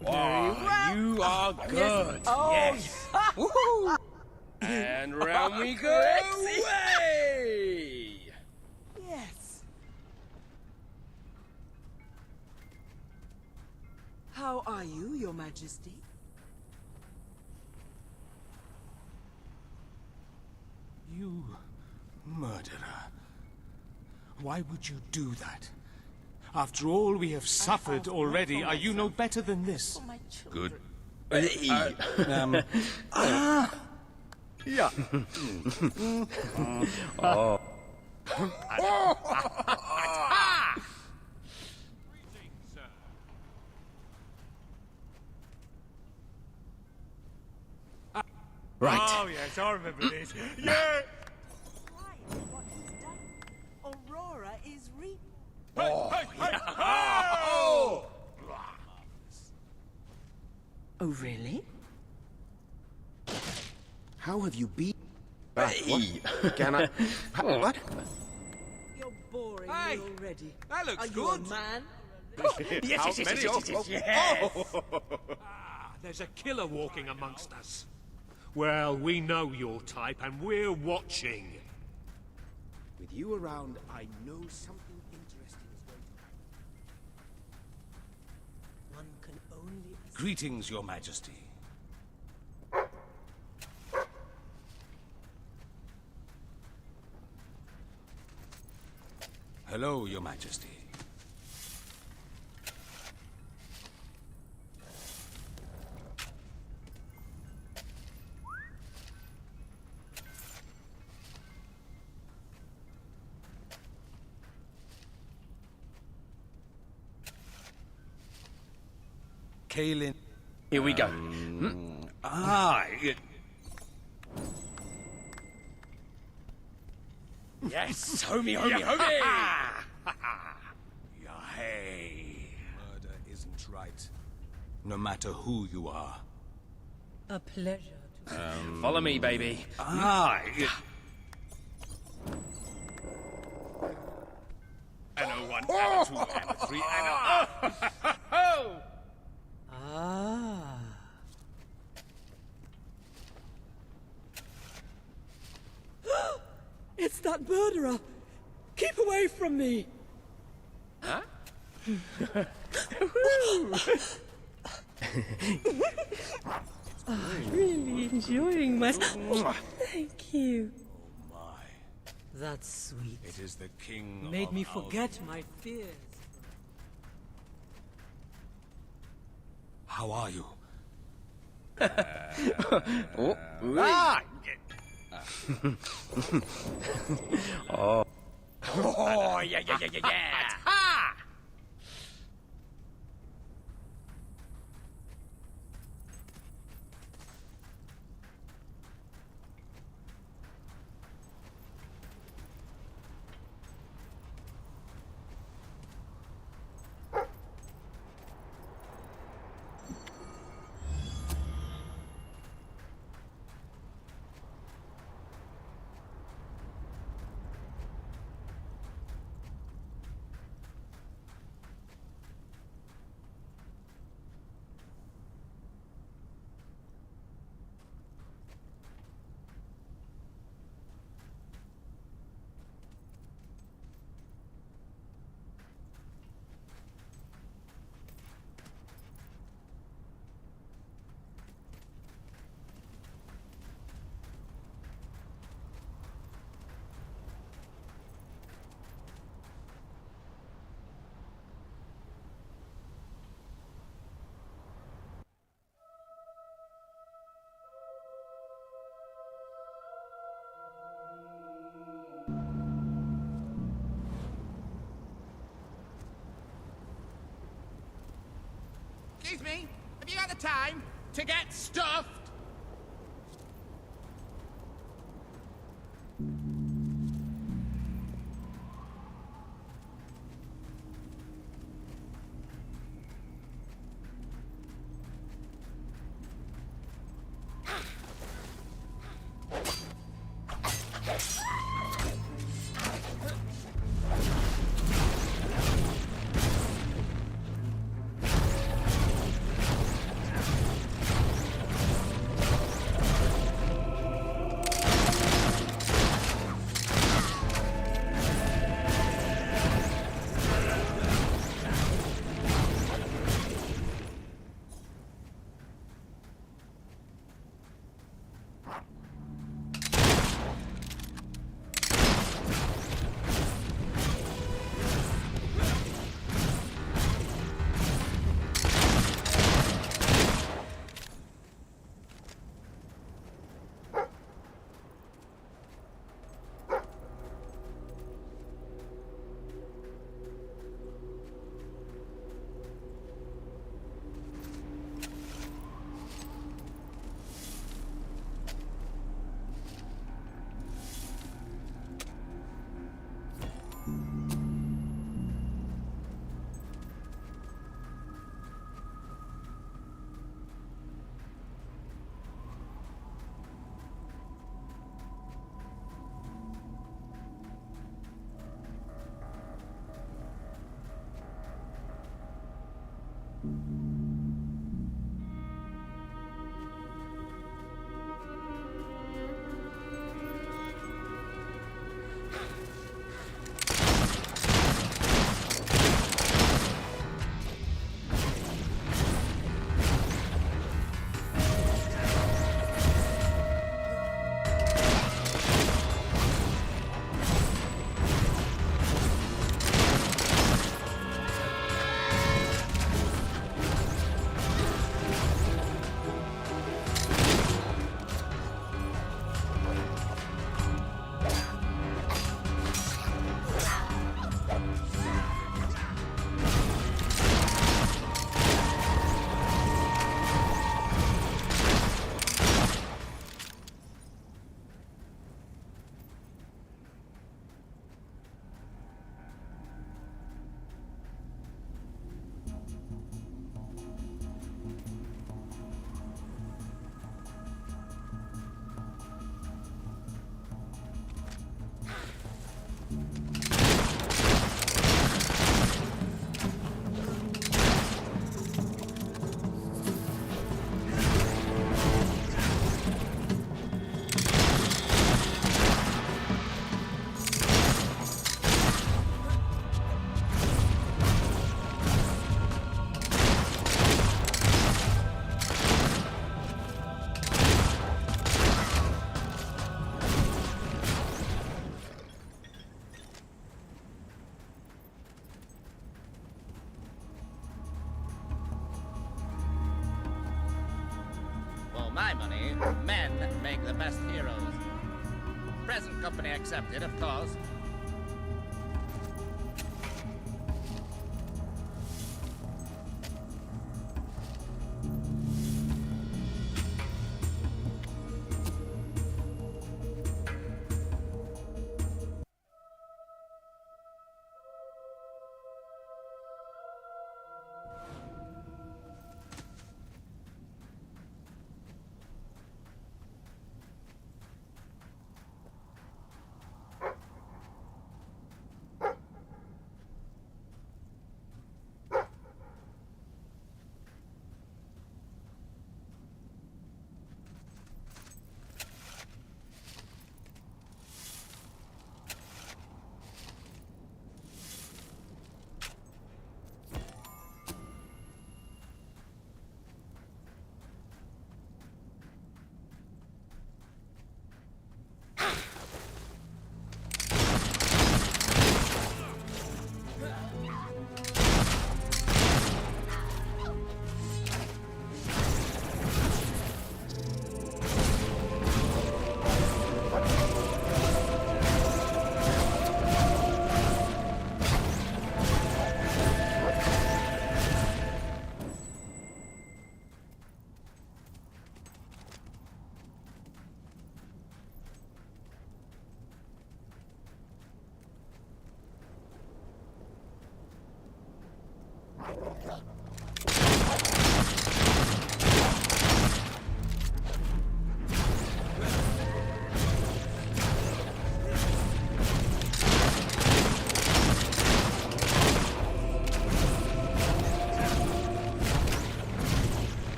Wow, you are good. Yes. Woohoo! And round we go. Away! Yes. How are you, Your Majesty? You murderer. Why would you do that? After all we have suffered already, are you no better than this? Good. Yeah. Oh. Right. Oh, yes, I remember this. Yeah! Aurora is reaping. Oh! Oh, really? How have you been? What? Can I? What? You're boring me already. That looks Are you good. a man? Yes. There's a killer walking amongst us. Well, we know your type, and we're watching. With you around, I know something interesting is going to happen. One can only... Greetings, Your Majesty. Hello, Your Majesty. Kaelin. Here we go. Yes, homie. Hey. Murder isn't right. No matter who you are. A pleasure to... Follow me, baby. And a 1, and a 2, and a 3, and a... Ah. It's that murderer! Keep away from me! Huh? Really enjoying my... Thank you. Oh my. That's sweet. It is the king Made of me Albion. forget my fears. How are you? Oh. Oh, yeah. Ha! Have you got the time to get stuffed? For my money, men make the best heroes. Present company accepted, of course.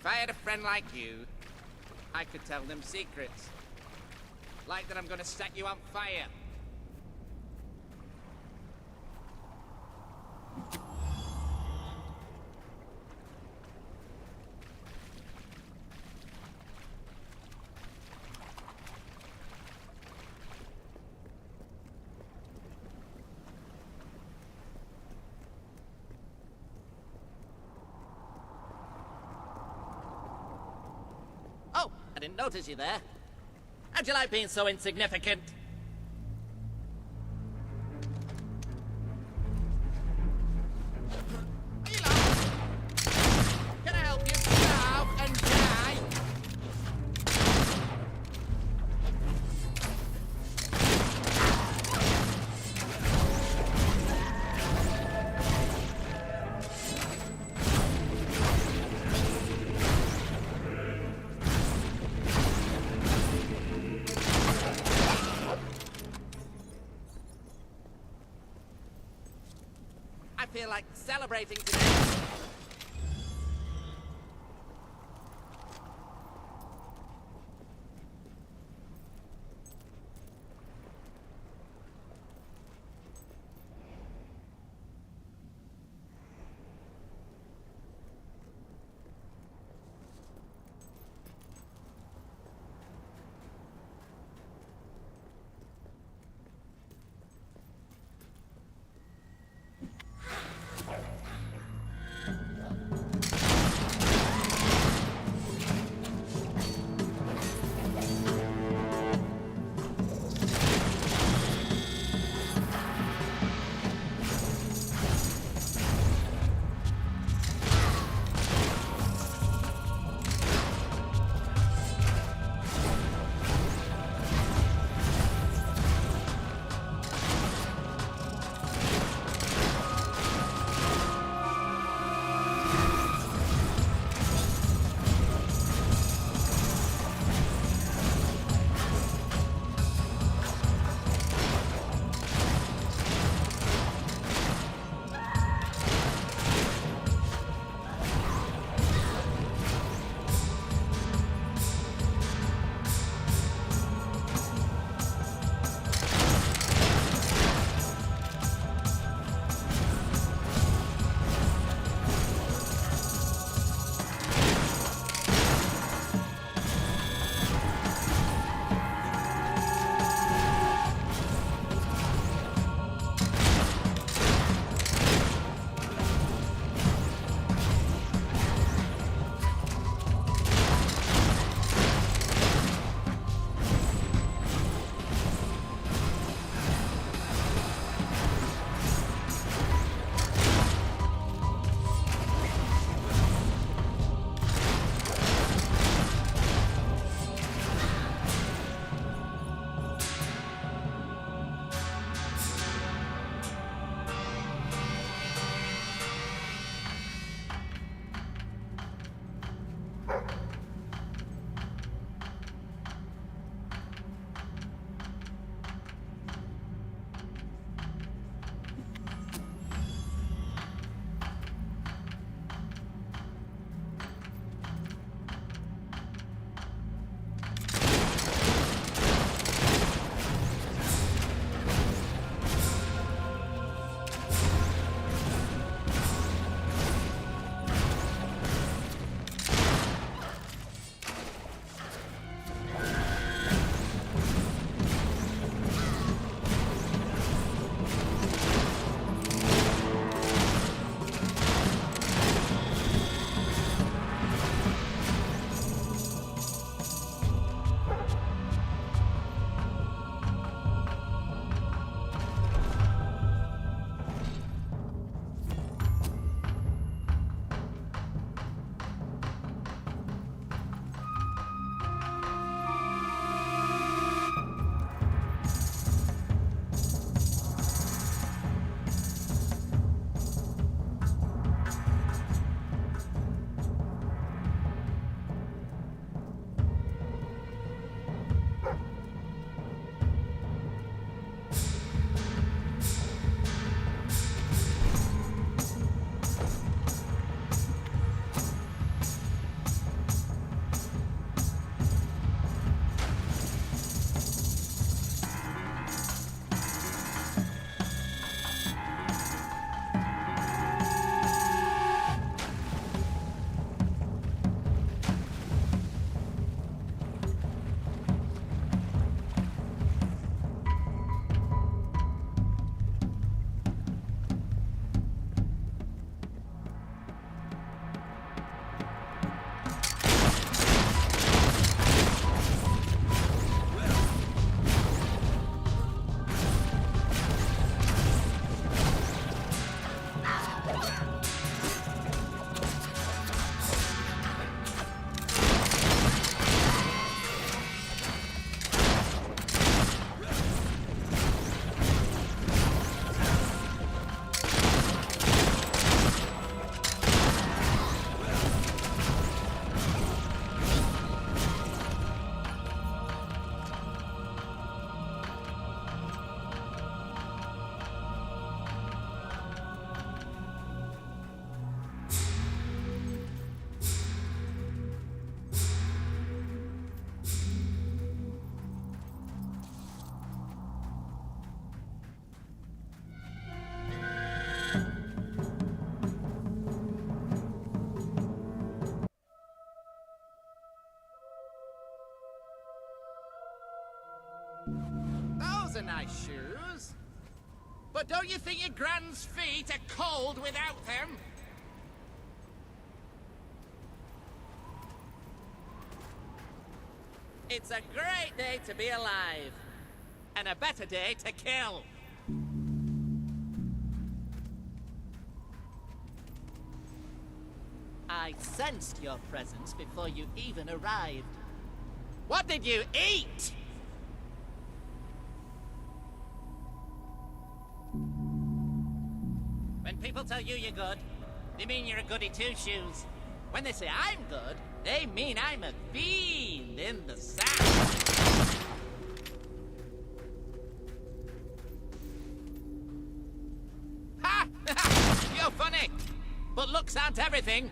If I had a friend like you, I could tell them secrets. Like that I'm gonna set you on fire. Oh, I didn't notice you there. How'd you like being so insignificant? Can I help you starve and die? I feel like celebrating today. Those are nice shoes. But don't you think your grand's feet are cold without them? It's a great day to be alive. And a better day to kill. I sensed your presence before you even arrived. What did you eat? When people tell you you're good, they mean you're a goody two-shoes. When they say I'm good, they mean I'm a fiend in the sack. Ha! You're funny, but looks aren't everything.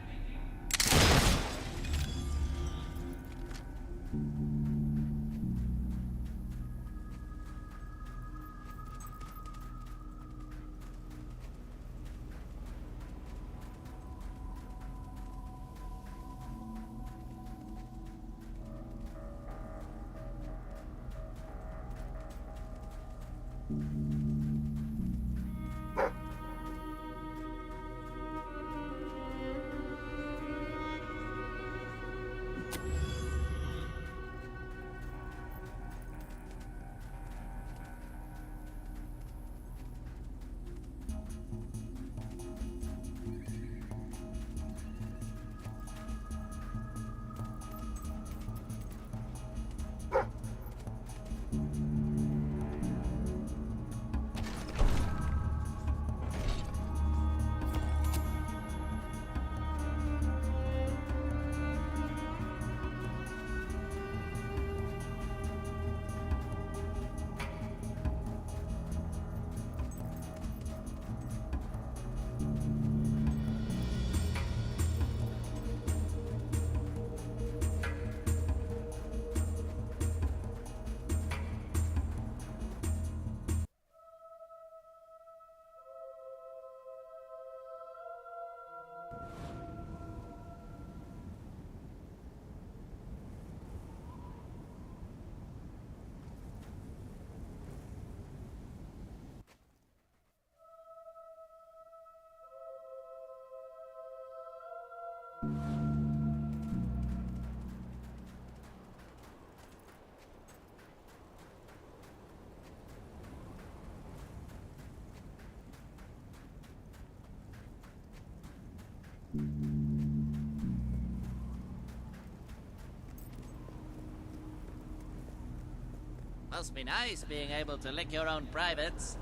Must be nice being able to lick your own privates.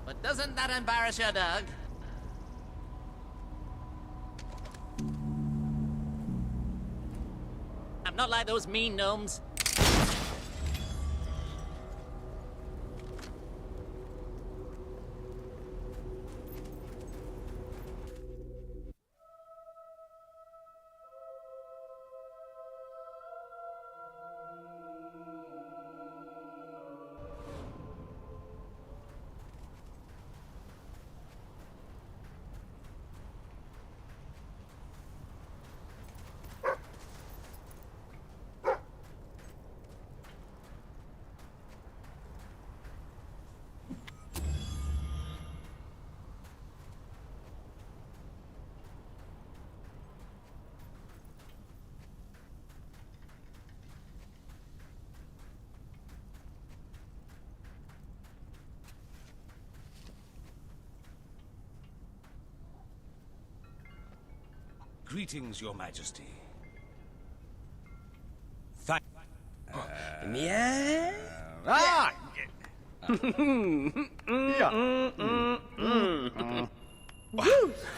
But doesn't that embarrass your dog? I'm not like those mean gnomes. Greetings, Your Majesty. Yeah?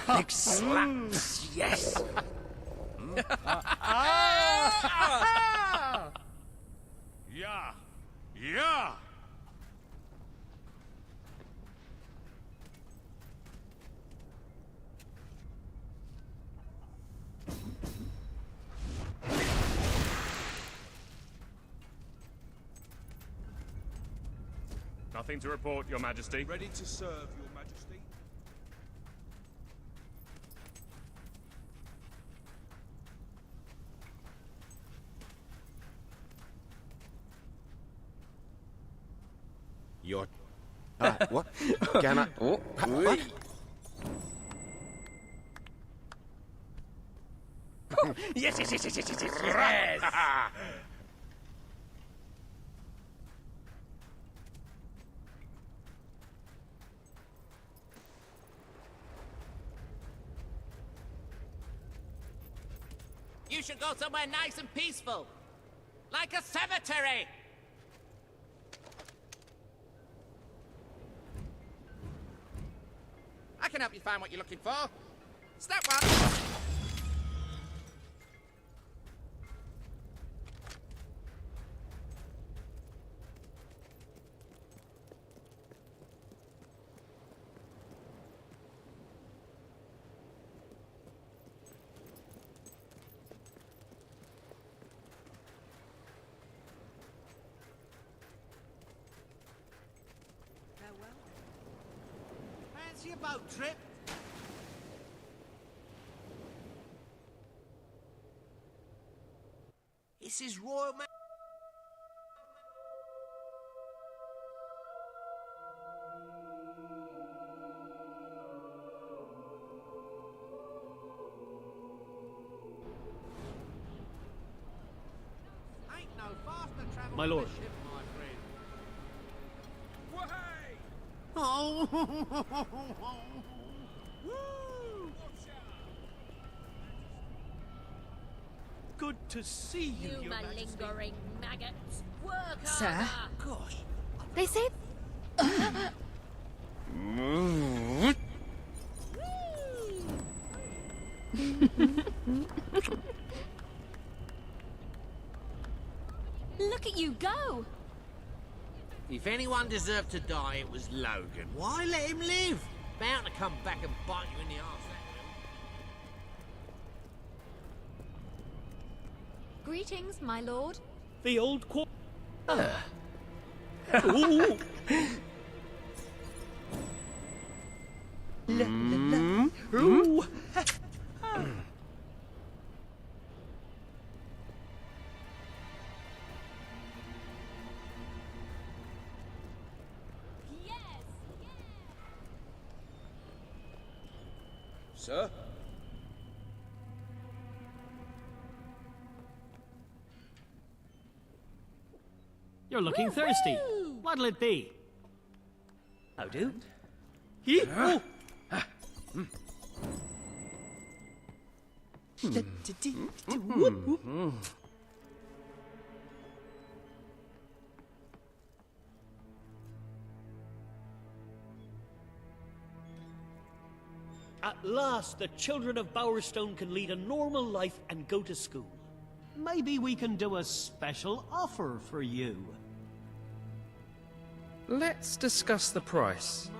Big slaps, yes. Yeah. Nothing to report, Your Majesty. Ready to serve, Your Majesty. Your... what? Can I... Oh, what? Yes, yes, yes, yes, yes, yes, yes! You should go somewhere nice and peaceful. Like a cemetery. I can help you find what you're looking for. Step one. Fancy a boat trip? This is Royal Ma... Ain't no faster travel My lord. than ship, my friend. Oh! Good to see you, You Your Majesty. malingering maggots. Work Sir? harder. Gosh. They say... Look at you go! If anyone deserved to die, it was Logan. Why let him live? Bound to come back and bite you in the arse, that will. Greetings, my lord. The old qu... Ooh. Ooh. Sir? You're looking thirsty. What'll it be? How do? Oh. At last, the children of Bowerstone can lead a normal life and go to school. Maybe we can do a special offer for you. Let's discuss the price.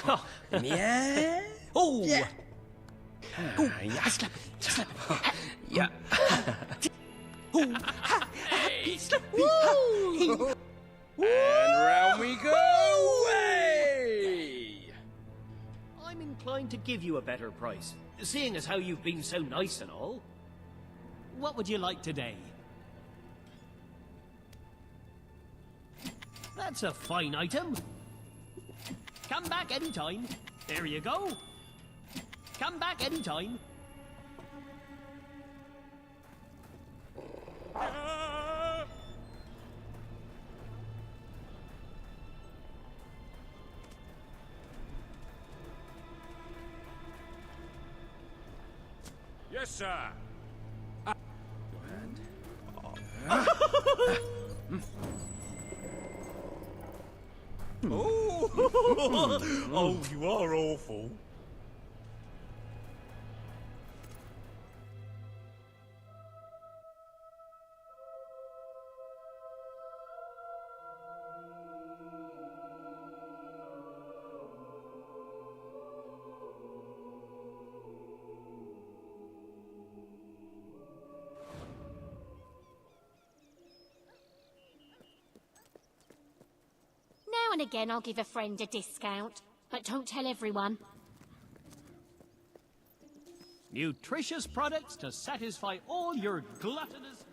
Oh, yeah. Oh. Yeah. Oh. Yeah. Slap. Slap. Yeah. And round we go. Way. I'm inclined to give you a better price, seeing as how you've been so nice and all. What would you like today? That's a fine item. Come back anytime. There you go. Come back anytime. Yes, sir. Oh, you are awful. Now and again I'll give a friend a discount, but don't tell everyone. Nutritious products to satisfy all your gluttonous...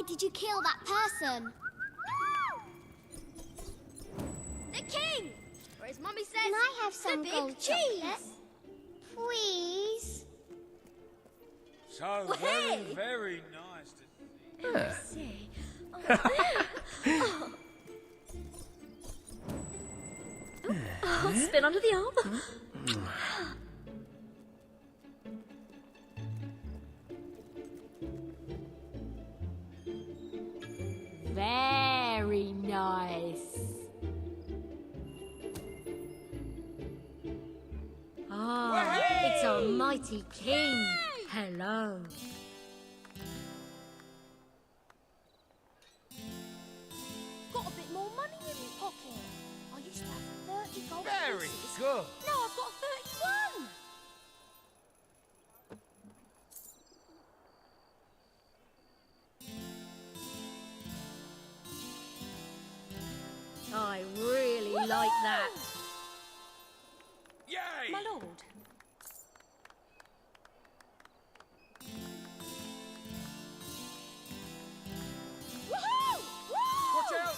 Why did you kill that person? The king! Or as Mummy says, Can I have some the big gold cheese! chocolate? Please? So Hey! very nice to see. Spin under the arm. Very nice. Ah, it's our mighty king. Hello. Got a bit more money in my pocket. I used to have 30 gold Very pieces. good. Now I've got 31. I really like that. Yay! My lord. Woohoo! Woo! Watch out!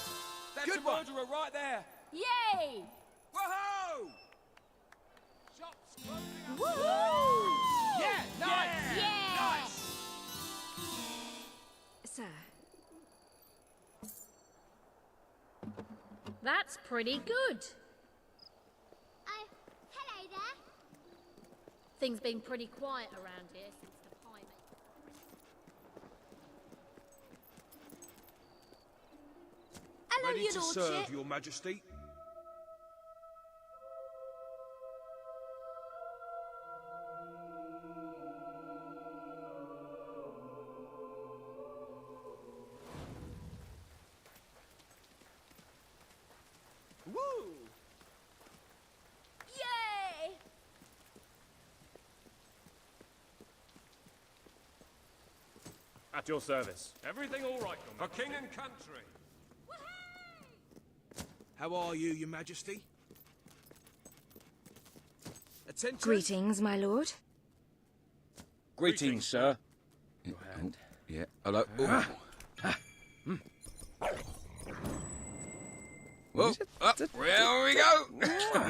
That's Good a one. murderer right there. Yay! Woohoo! Shops closing up. Woohoo! Yeah, nice. Yeah! Nice. Sir, That's pretty good. Hello there. Things been pretty quiet around here since the pie maker. Hello, Ready your to lordship. serve, your majesty. Woo! Yay! At your service. Everything all right, your majesty? For king and country. How are you, your majesty? Attention. greetings, my lord. Greetings, sir. Yeah, hello. Well, there we go.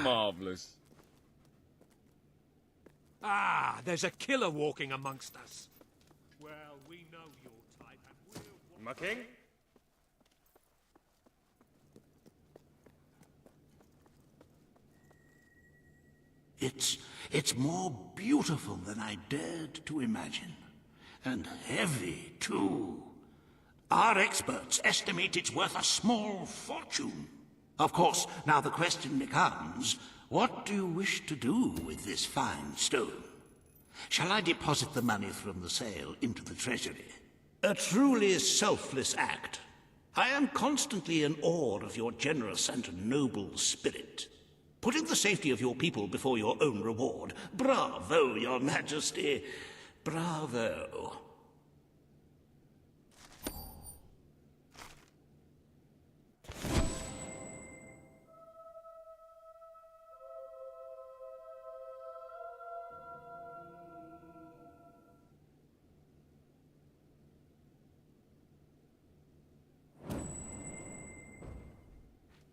Marvellous. Ah, there's a killer walking amongst us. Well, we know your type and we'll... My king? It's more beautiful than I dared to imagine. And heavy, too. Our experts estimate it's worth a small fortune. Of course, now the question becomes, what do you wish to do with this fine stone? Shall I deposit the money from the sale into the treasury? A truly selfless act. I am constantly in awe of your generous and noble spirit. Putting the safety of your people before your own reward. Bravo, your majesty. Bravo.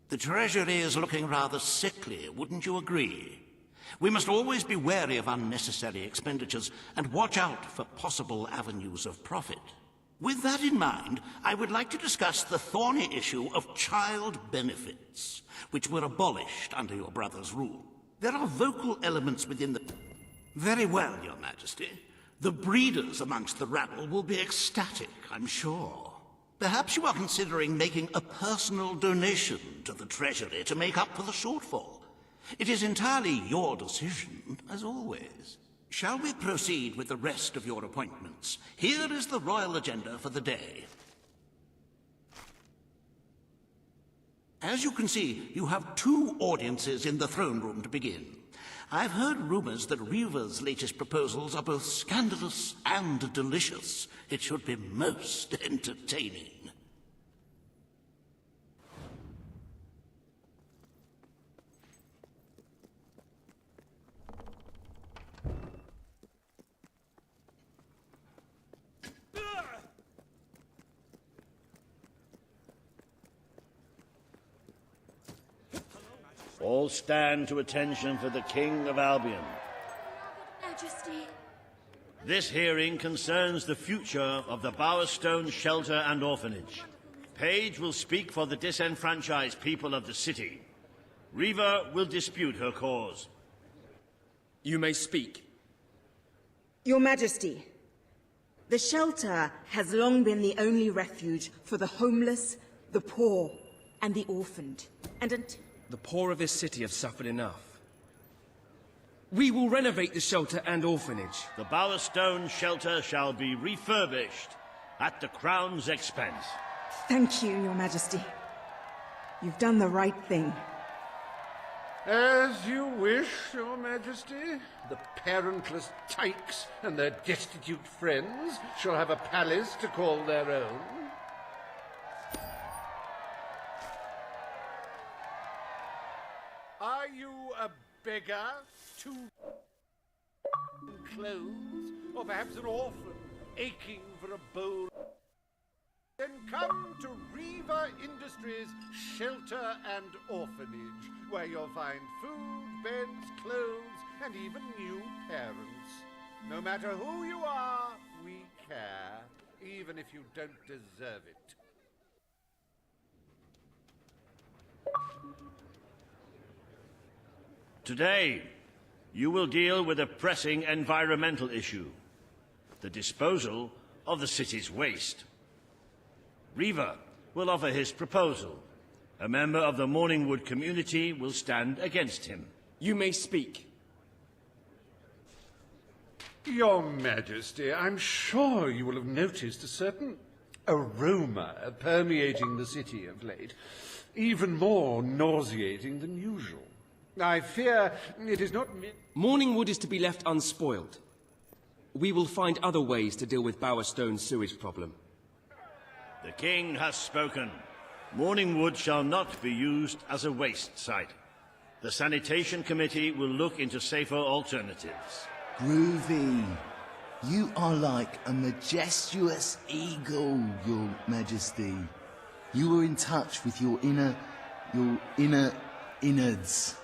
The treasury is looking rather sickly, wouldn't you agree? We must always be wary of unnecessary expenditures and watch out for possible avenues of profit. With that in mind, I would like to discuss the thorny issue of child benefits, which were abolished under your brother's rule. There are vocal elements within the... Very well, your majesty. The breeders amongst the rabble will be ecstatic, I'm sure. Perhaps you are considering making a personal donation to the treasury to make up for the shortfall. It is entirely your decision, as always. Shall we proceed with the rest of your appointments? Here is the royal agenda for the day. As you can see, you have 2 audiences in the throne room to begin. I've heard rumors that Reva's latest proposals are both scandalous and delicious. It should be most entertaining. All stand to attention for the King of Albion. Majesty. This hearing concerns the future of the Bowerstone Shelter and Orphanage. Paige will speak for the disenfranchised people of the city. Reva will dispute her cause. You may speak. Your Majesty, the shelter has long been the only refuge for the homeless, the poor, and the orphaned. And the poor of this city have suffered enough. We will renovate the shelter and orphanage. The Bowerstone Shelter shall be refurbished at the Crown's expense. Thank you, Your Majesty. You've done the right thing. As you wish, Your Majesty. The parentless tykes and their destitute friends shall have a palace to call their own. Are you a beggar? Too clothes? Or perhaps an orphan aching for a bowl? Then come to Reva Industries Shelter and Orphanage, where you'll find food, beds, clothes, and even new parents. No matter who you are, we care, even if you don't deserve it. Today, you will deal with a pressing environmental issue, the disposal of the city's waste. Reva will offer his proposal. A member of the Morningwood community will stand against him. You may speak. Your Majesty, I'm sure you will have noticed a certain aroma permeating the city of late, even more nauseating than usual. I fear it is not... Morningwood is to be left unspoiled. We will find other ways to deal with Bowerstone's sewage problem. The King has spoken. Morningwood shall not be used as a waste site. The Sanitation Committee will look into safer alternatives. Groovy. You are like a majestuous eagle, Your Majesty. You were in touch with your inner innards.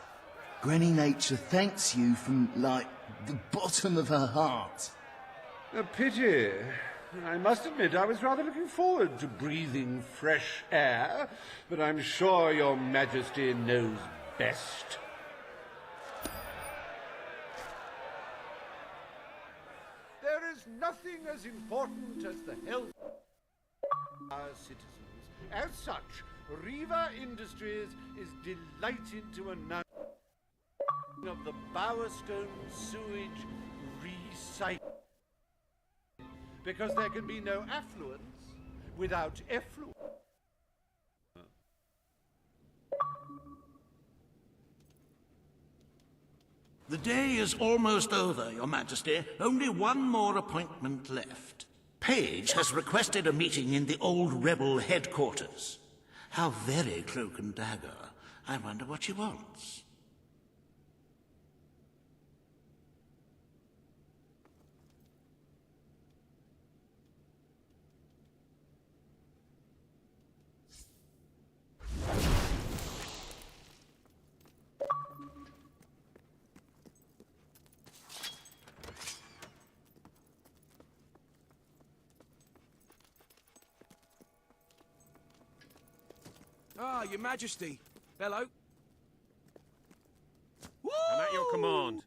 Granny Nature thanks you from, like, the bottom of her heart. A pity. I must admit I was rather looking forward to breathing fresh air, but I'm sure Your Majesty knows best. There is nothing as important as the health of our citizens. As such, Reva Industries is delighted to announce of the Bowerstone sewage recycling. Because there can be no affluence without effluence. The day is almost over, Your Majesty. Only one more appointment left. Paige has requested a meeting in the old rebel headquarters. How very cloak and dagger. I wonder what she wants. Ah, Your Majesty. Hello. Woo! I'm at your command.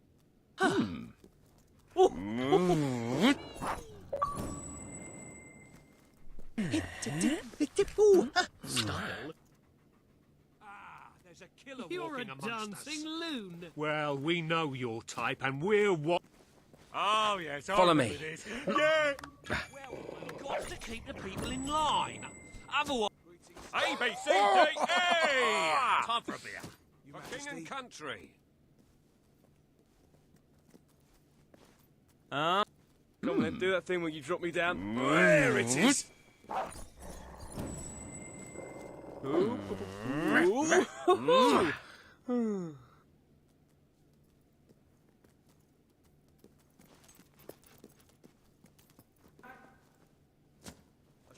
Style. There's a killer You're walking a amongst us. dancing loon. Well, we know your type, and we're what? Oh yes, Follow I know me. it is. Yeah. Well, we've got to keep the people in line. Otherwise, A B C D E. Time for a beer. For king and country. Come on, then, do that thing where you drop me down. There it is. I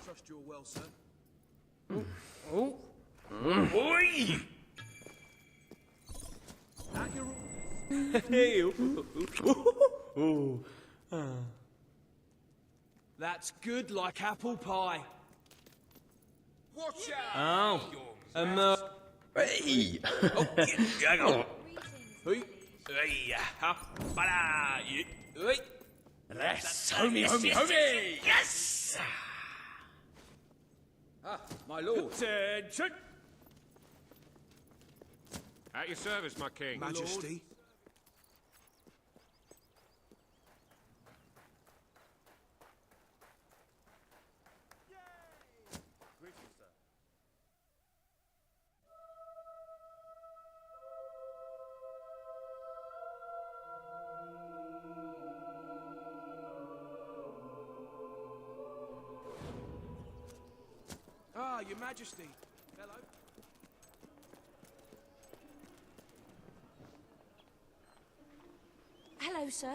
trust you're well, sir. Oi! That's good like apple pie. Watch out! Oh, Hey! Oh, hang on. Hey, Yes, homie! Yes! Ah, my lord. Attention! At your service, my king. Majesty. Ah, your majesty. Hello. Hello, sir.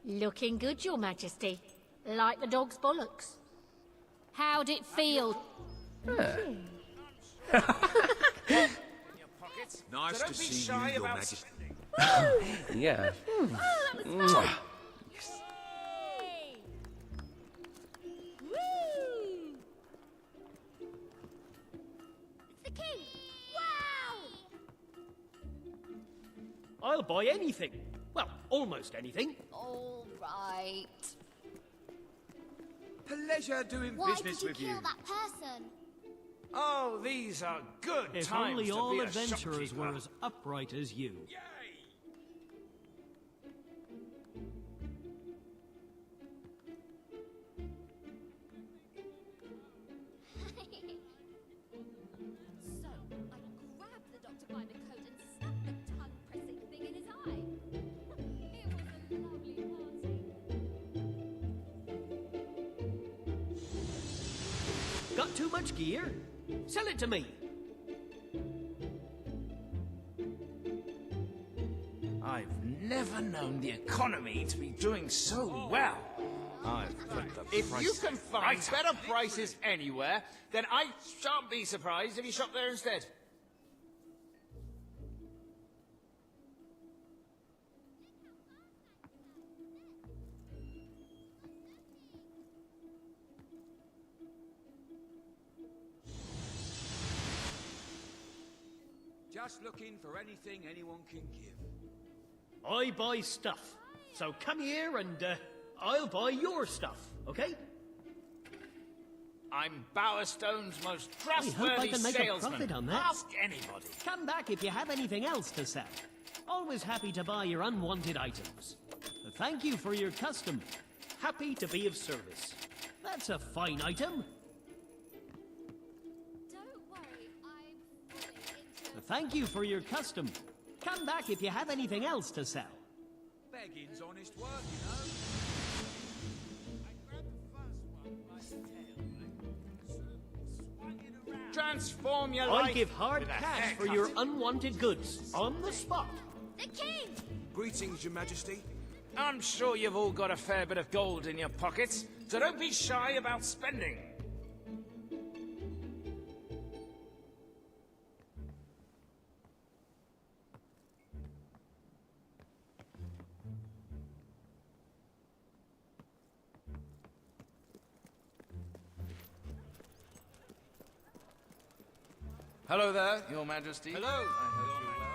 Looking good, Your Majesty. Like the dog's bollocks. How'd it feel? Nice to see you, Your Majesty. Yeah. Woo! It's the king! Wow! I'll buy anything. Well, almost anything. All right. Pleasure doing Why business did with you you. kill that person? Oh, these are good If times only to all be a adventurers shopkeeper. were as upright as you. So, I grabbed the doctor by the coat and stuck the tongue-pressing thing in his eye. It was a lovely party. Got too much gear? Sell it to me. I've never known the economy to be doing so well. If you can find better prices anywhere, then I shan't be surprised if you shop there instead. Just looking for anything anyone can give. I buy stuff. So come here and I'll buy your stuff, okay? I'm Bowerstone's most I hope I trustworthy can make a salesman. profit on that. Ask anybody. Come back if you have anything else to sell. Always happy to buy your unwanted items. Thank you for your custom. Happy to be of service. That's a fine item. Don't worry, I'm fully into... Thank you for your custom. Come back if you have anything else to sell. Begging's honest work, you know. Transform your I life give hard with a cash for haircut. your unwanted goods. On the spot. The king! Greetings, Your Majesty. I'm sure you've all got a fair bit of gold in your pockets, so don't be shy about spending. Hello there, Your Majesty. Hello. I hope you're well.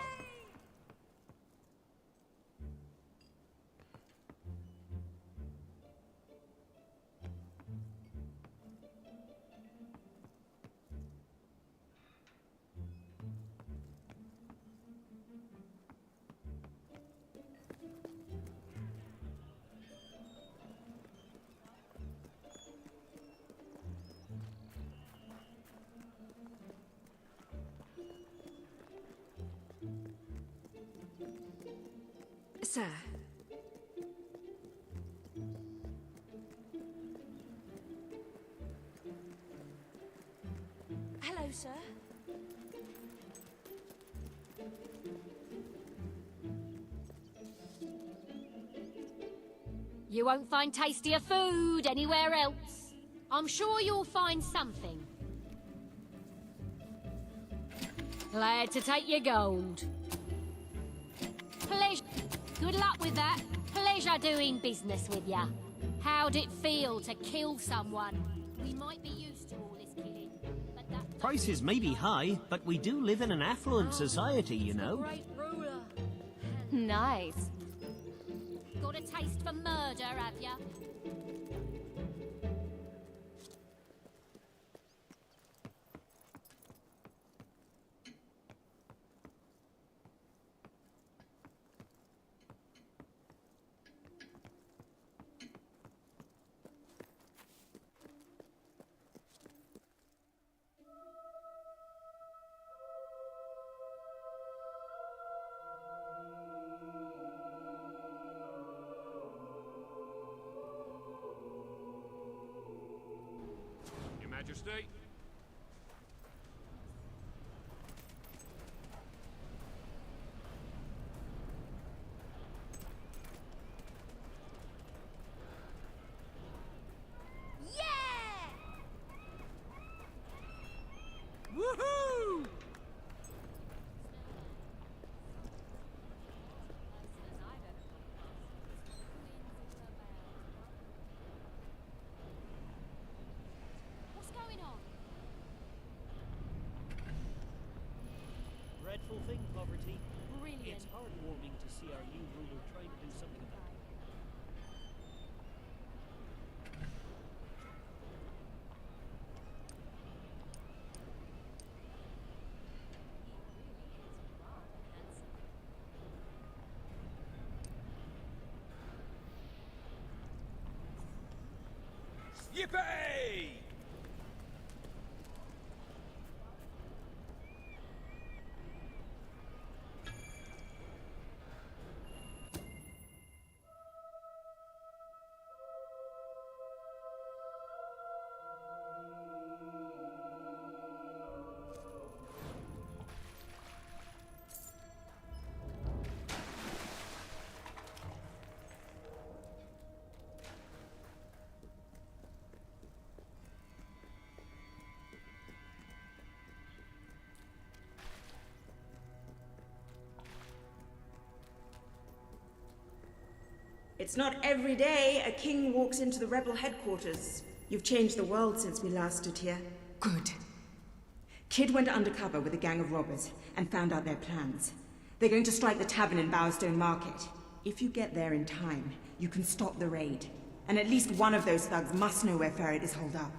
Sir. Hello, sir. You won't find tastier food anywhere else. I'm sure you'll find something. Glad to take your gold. Pleasure. Good luck with that. Pleasure doing business with ya. How'd it feel to kill someone? We might be used to all this killing, but that... Prices may be high, but we do live in an affluent society, you know. Great ruler. Nice. Got a taste for murder, have ya? Your Majesty. Woohoo! What's going on? Dreadful thing, poverty. Brilliant. It's heartwarming to see our new ruler trying to do something about it. Yippee! It's not every day a king walks into the rebel headquarters. You've changed the world since we last stood here. Good. Kid went undercover with a gang of robbers and found out their plans. They're going to strike the tavern in Bowerstone Market. If you get there in time, you can stop the raid. And at least one of those thugs must know where Ferret is holed up.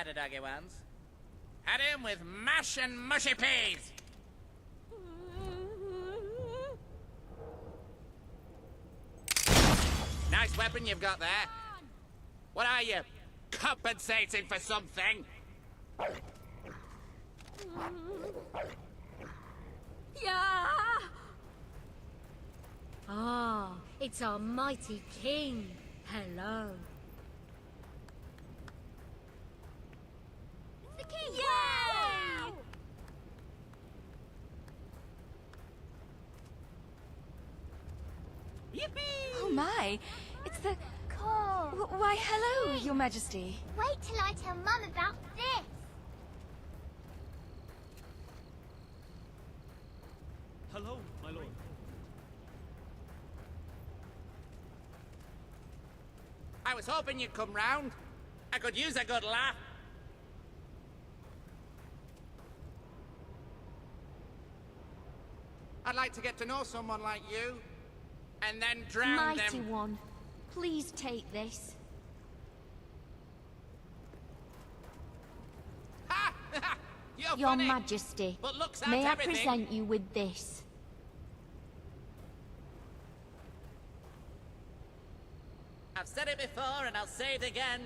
had a doggy once. Had him with mash and mushy peas. Nice weapon you've got there. What are you? Compensating for something? Yeah! Ah, it's our mighty king. Hello. The king! Yay! Yippee! Oh my, it's the... Cool. Why, hello, Your Majesty. Wait till I tell Mum about this. Hello, my lord. I was hoping you'd come round. I could use a good laugh. I'd like to get to know someone like you, and then drown Mighty them. one, please take this. Ha! You're Your funny, Majesty, but looks out may I everything. present you with this? I've said it before, and I'll say it again.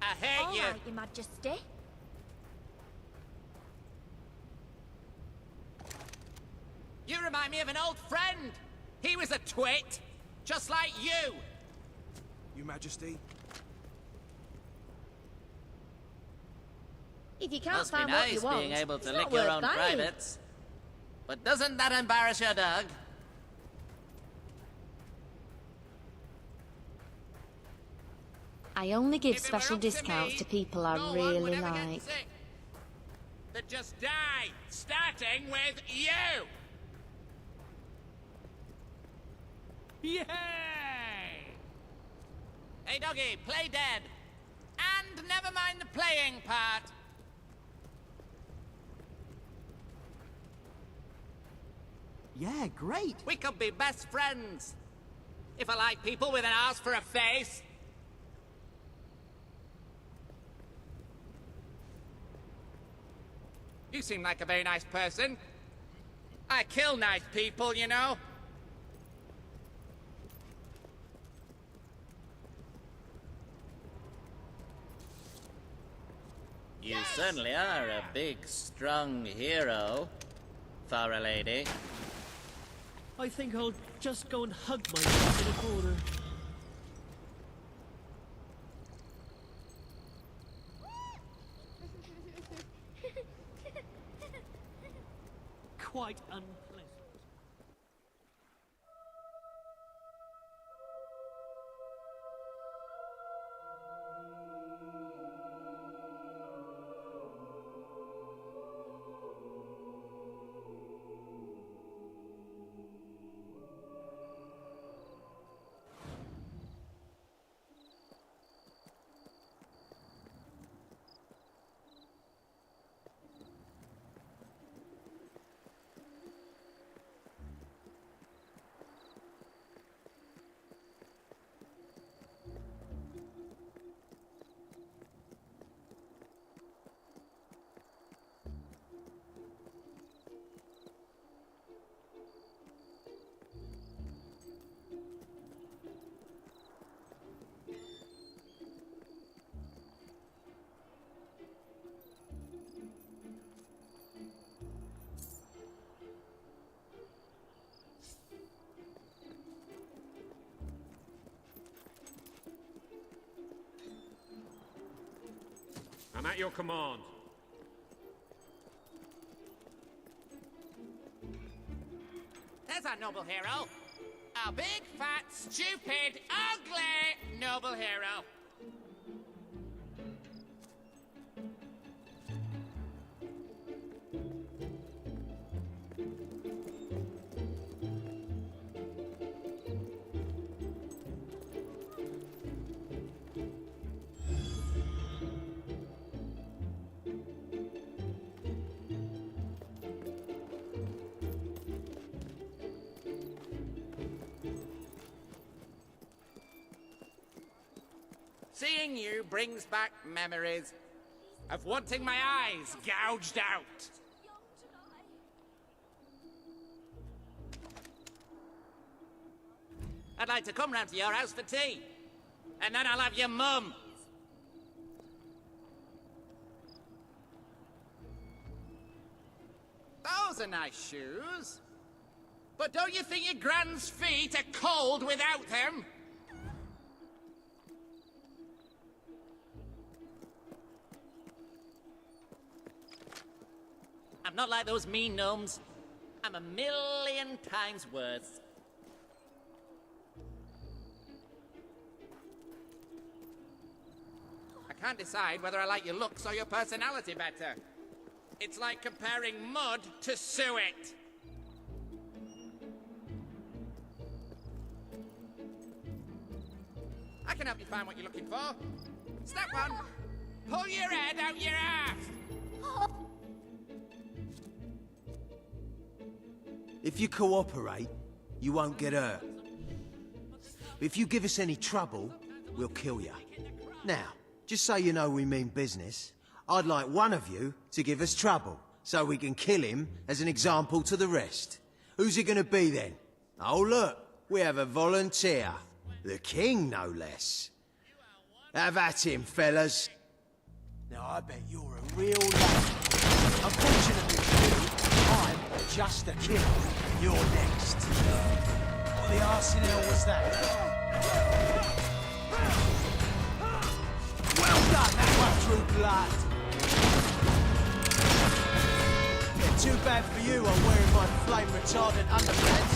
I hate All you. right, Your Majesty. You remind me of an old friend. He was a twit, just like you. Your Majesty? If you can't Must be find what nice you want, being able it's to not lick your worth own buying. privates. But doesn't that embarrass your dog? I only give If it special were up to discounts me, to people I no one really would ever like. get sick. They'd just die, starting with you. Yay! Hey, doggy, play dead. And never mind the playing part. Yeah, great. We could be best friends. If I like people with an arse for a face. You seem like a very nice person. I kill nice people, you know. You certainly are a big, strong hero for a lady. I think I'll just go and hug myself in a corner. Quite unpleasant. I'm at your command. There's our noble hero. Our big, fat, stupid, ugly noble hero. Seeing you brings back memories. of wanting my eyes gouged out. I'd like to come round to your house for tea. And then I'll have your mum. Those are nice shoes. But don't you think your grand's feet are cold without them? I'm not like those mean gnomes. I'm a million times worse. I can't decide whether I like your looks or your personality better. It's like comparing mud to suet. I can help you find what you're looking for. Step one, pull your head out your ass. If you cooperate, you won't get hurt. If you give us any trouble, we'll kill you. Now, just so you know we mean business, I'd like one of you to give us trouble, so we can kill him as an example to the rest. Who's it gonna be then? Oh look, we have a volunteer. The king, no less. Have at him, fellas. Now I bet you're a real lad. Unfortunately for you, I'm just a killer. You're next. What the arse in hell was that? Well done, that one through blood. Yeah, too bad for you, I'm wearing my flame retardant underpants.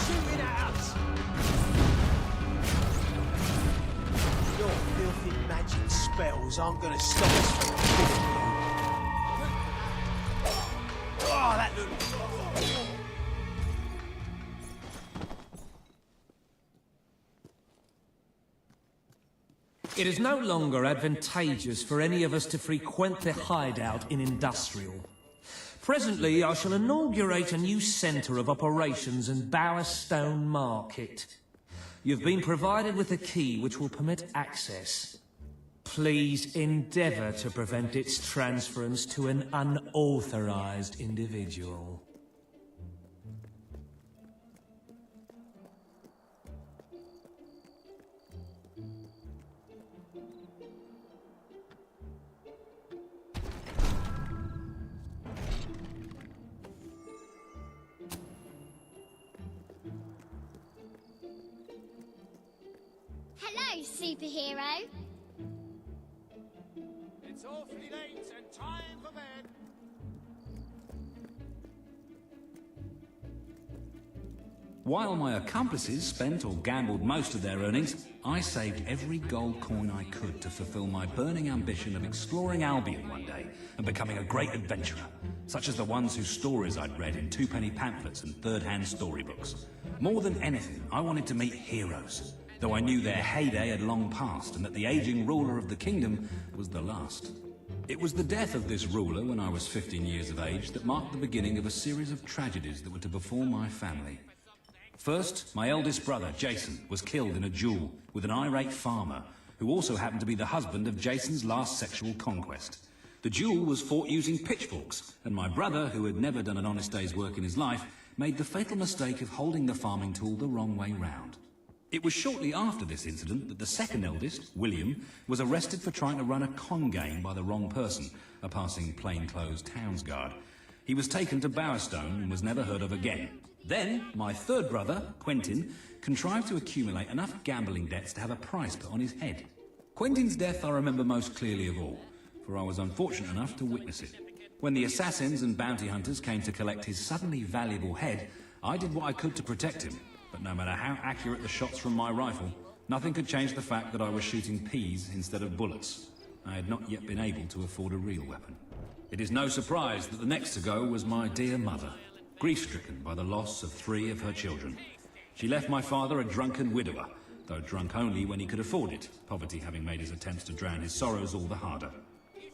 Shooting at us. Your filthy magic spells aren't gonna stop us from killing you. Oh, that looked... It is no longer advantageous for any of us to frequent the hideout in Industrial. Presently, I shall inaugurate a new centre of operations in Bowerstone Market. You've been provided with a key which will permit access. Please endeavour to prevent its transference to an unauthorised individual. Hello, superhero. It's awfully late and time for bed. While my accomplices spent or gambled most of their earnings, I saved every gold coin I could to fulfill my burning ambition of exploring Albion one day and becoming a great adventurer, such as the ones whose stories I'd read in two-penny pamphlets and third-hand storybooks. More than anything, I wanted to meet heroes, though I knew their heyday had long passed and that the aging ruler of the kingdom was the last. It was the death of this ruler when I was 15 years of age that marked the beginning of a series of tragedies that were to befall my family. First, my eldest brother, Jason, was killed in a duel with an irate farmer, who also happened to be the husband of Jason's last sexual conquest. The duel was fought using pitchforks, and my brother, who had never done an honest day's work in his life, made the fatal mistake of holding the farming tool the wrong way round. It was shortly after this incident that the second eldest, William, was arrested for trying to run a con game by the wrong person, a passing plainclothes townsguard. He was taken to Bowerstone and was never heard of again. Then, my third brother, Quentin, contrived to accumulate enough gambling debts to have a price put on his head. Quentin's death I remember most clearly of all, for I was unfortunate enough to witness it. When the assassins and bounty hunters came to collect his suddenly valuable head, I did what I could to protect him. But no matter how accurate the shots from my rifle, nothing could change the fact that I was shooting peas instead of bullets. I had not yet been able to afford a real weapon. It is no surprise that the next to go was my dear mother, grief-stricken by the loss of 3 of her children. She left my father a drunken widower, though drunk only when he could afford it, poverty having made his attempts to drown his sorrows all the harder.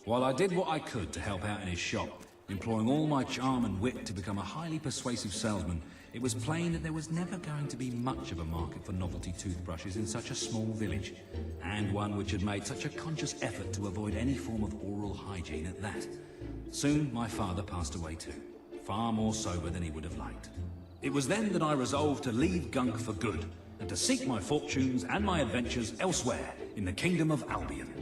While I did what I could to help out in his shop, Employing all my charm and wit to become a highly persuasive salesman, it was plain that there was never going to be much of a market for novelty toothbrushes in such a small village, and one which had made such a conscious effort to avoid any form of oral hygiene at that. Soon my father passed away too, far more sober than he would have liked. It was then that I resolved to leave Gunk for good, and to seek my fortunes and my adventures elsewhere in the kingdom of Albion.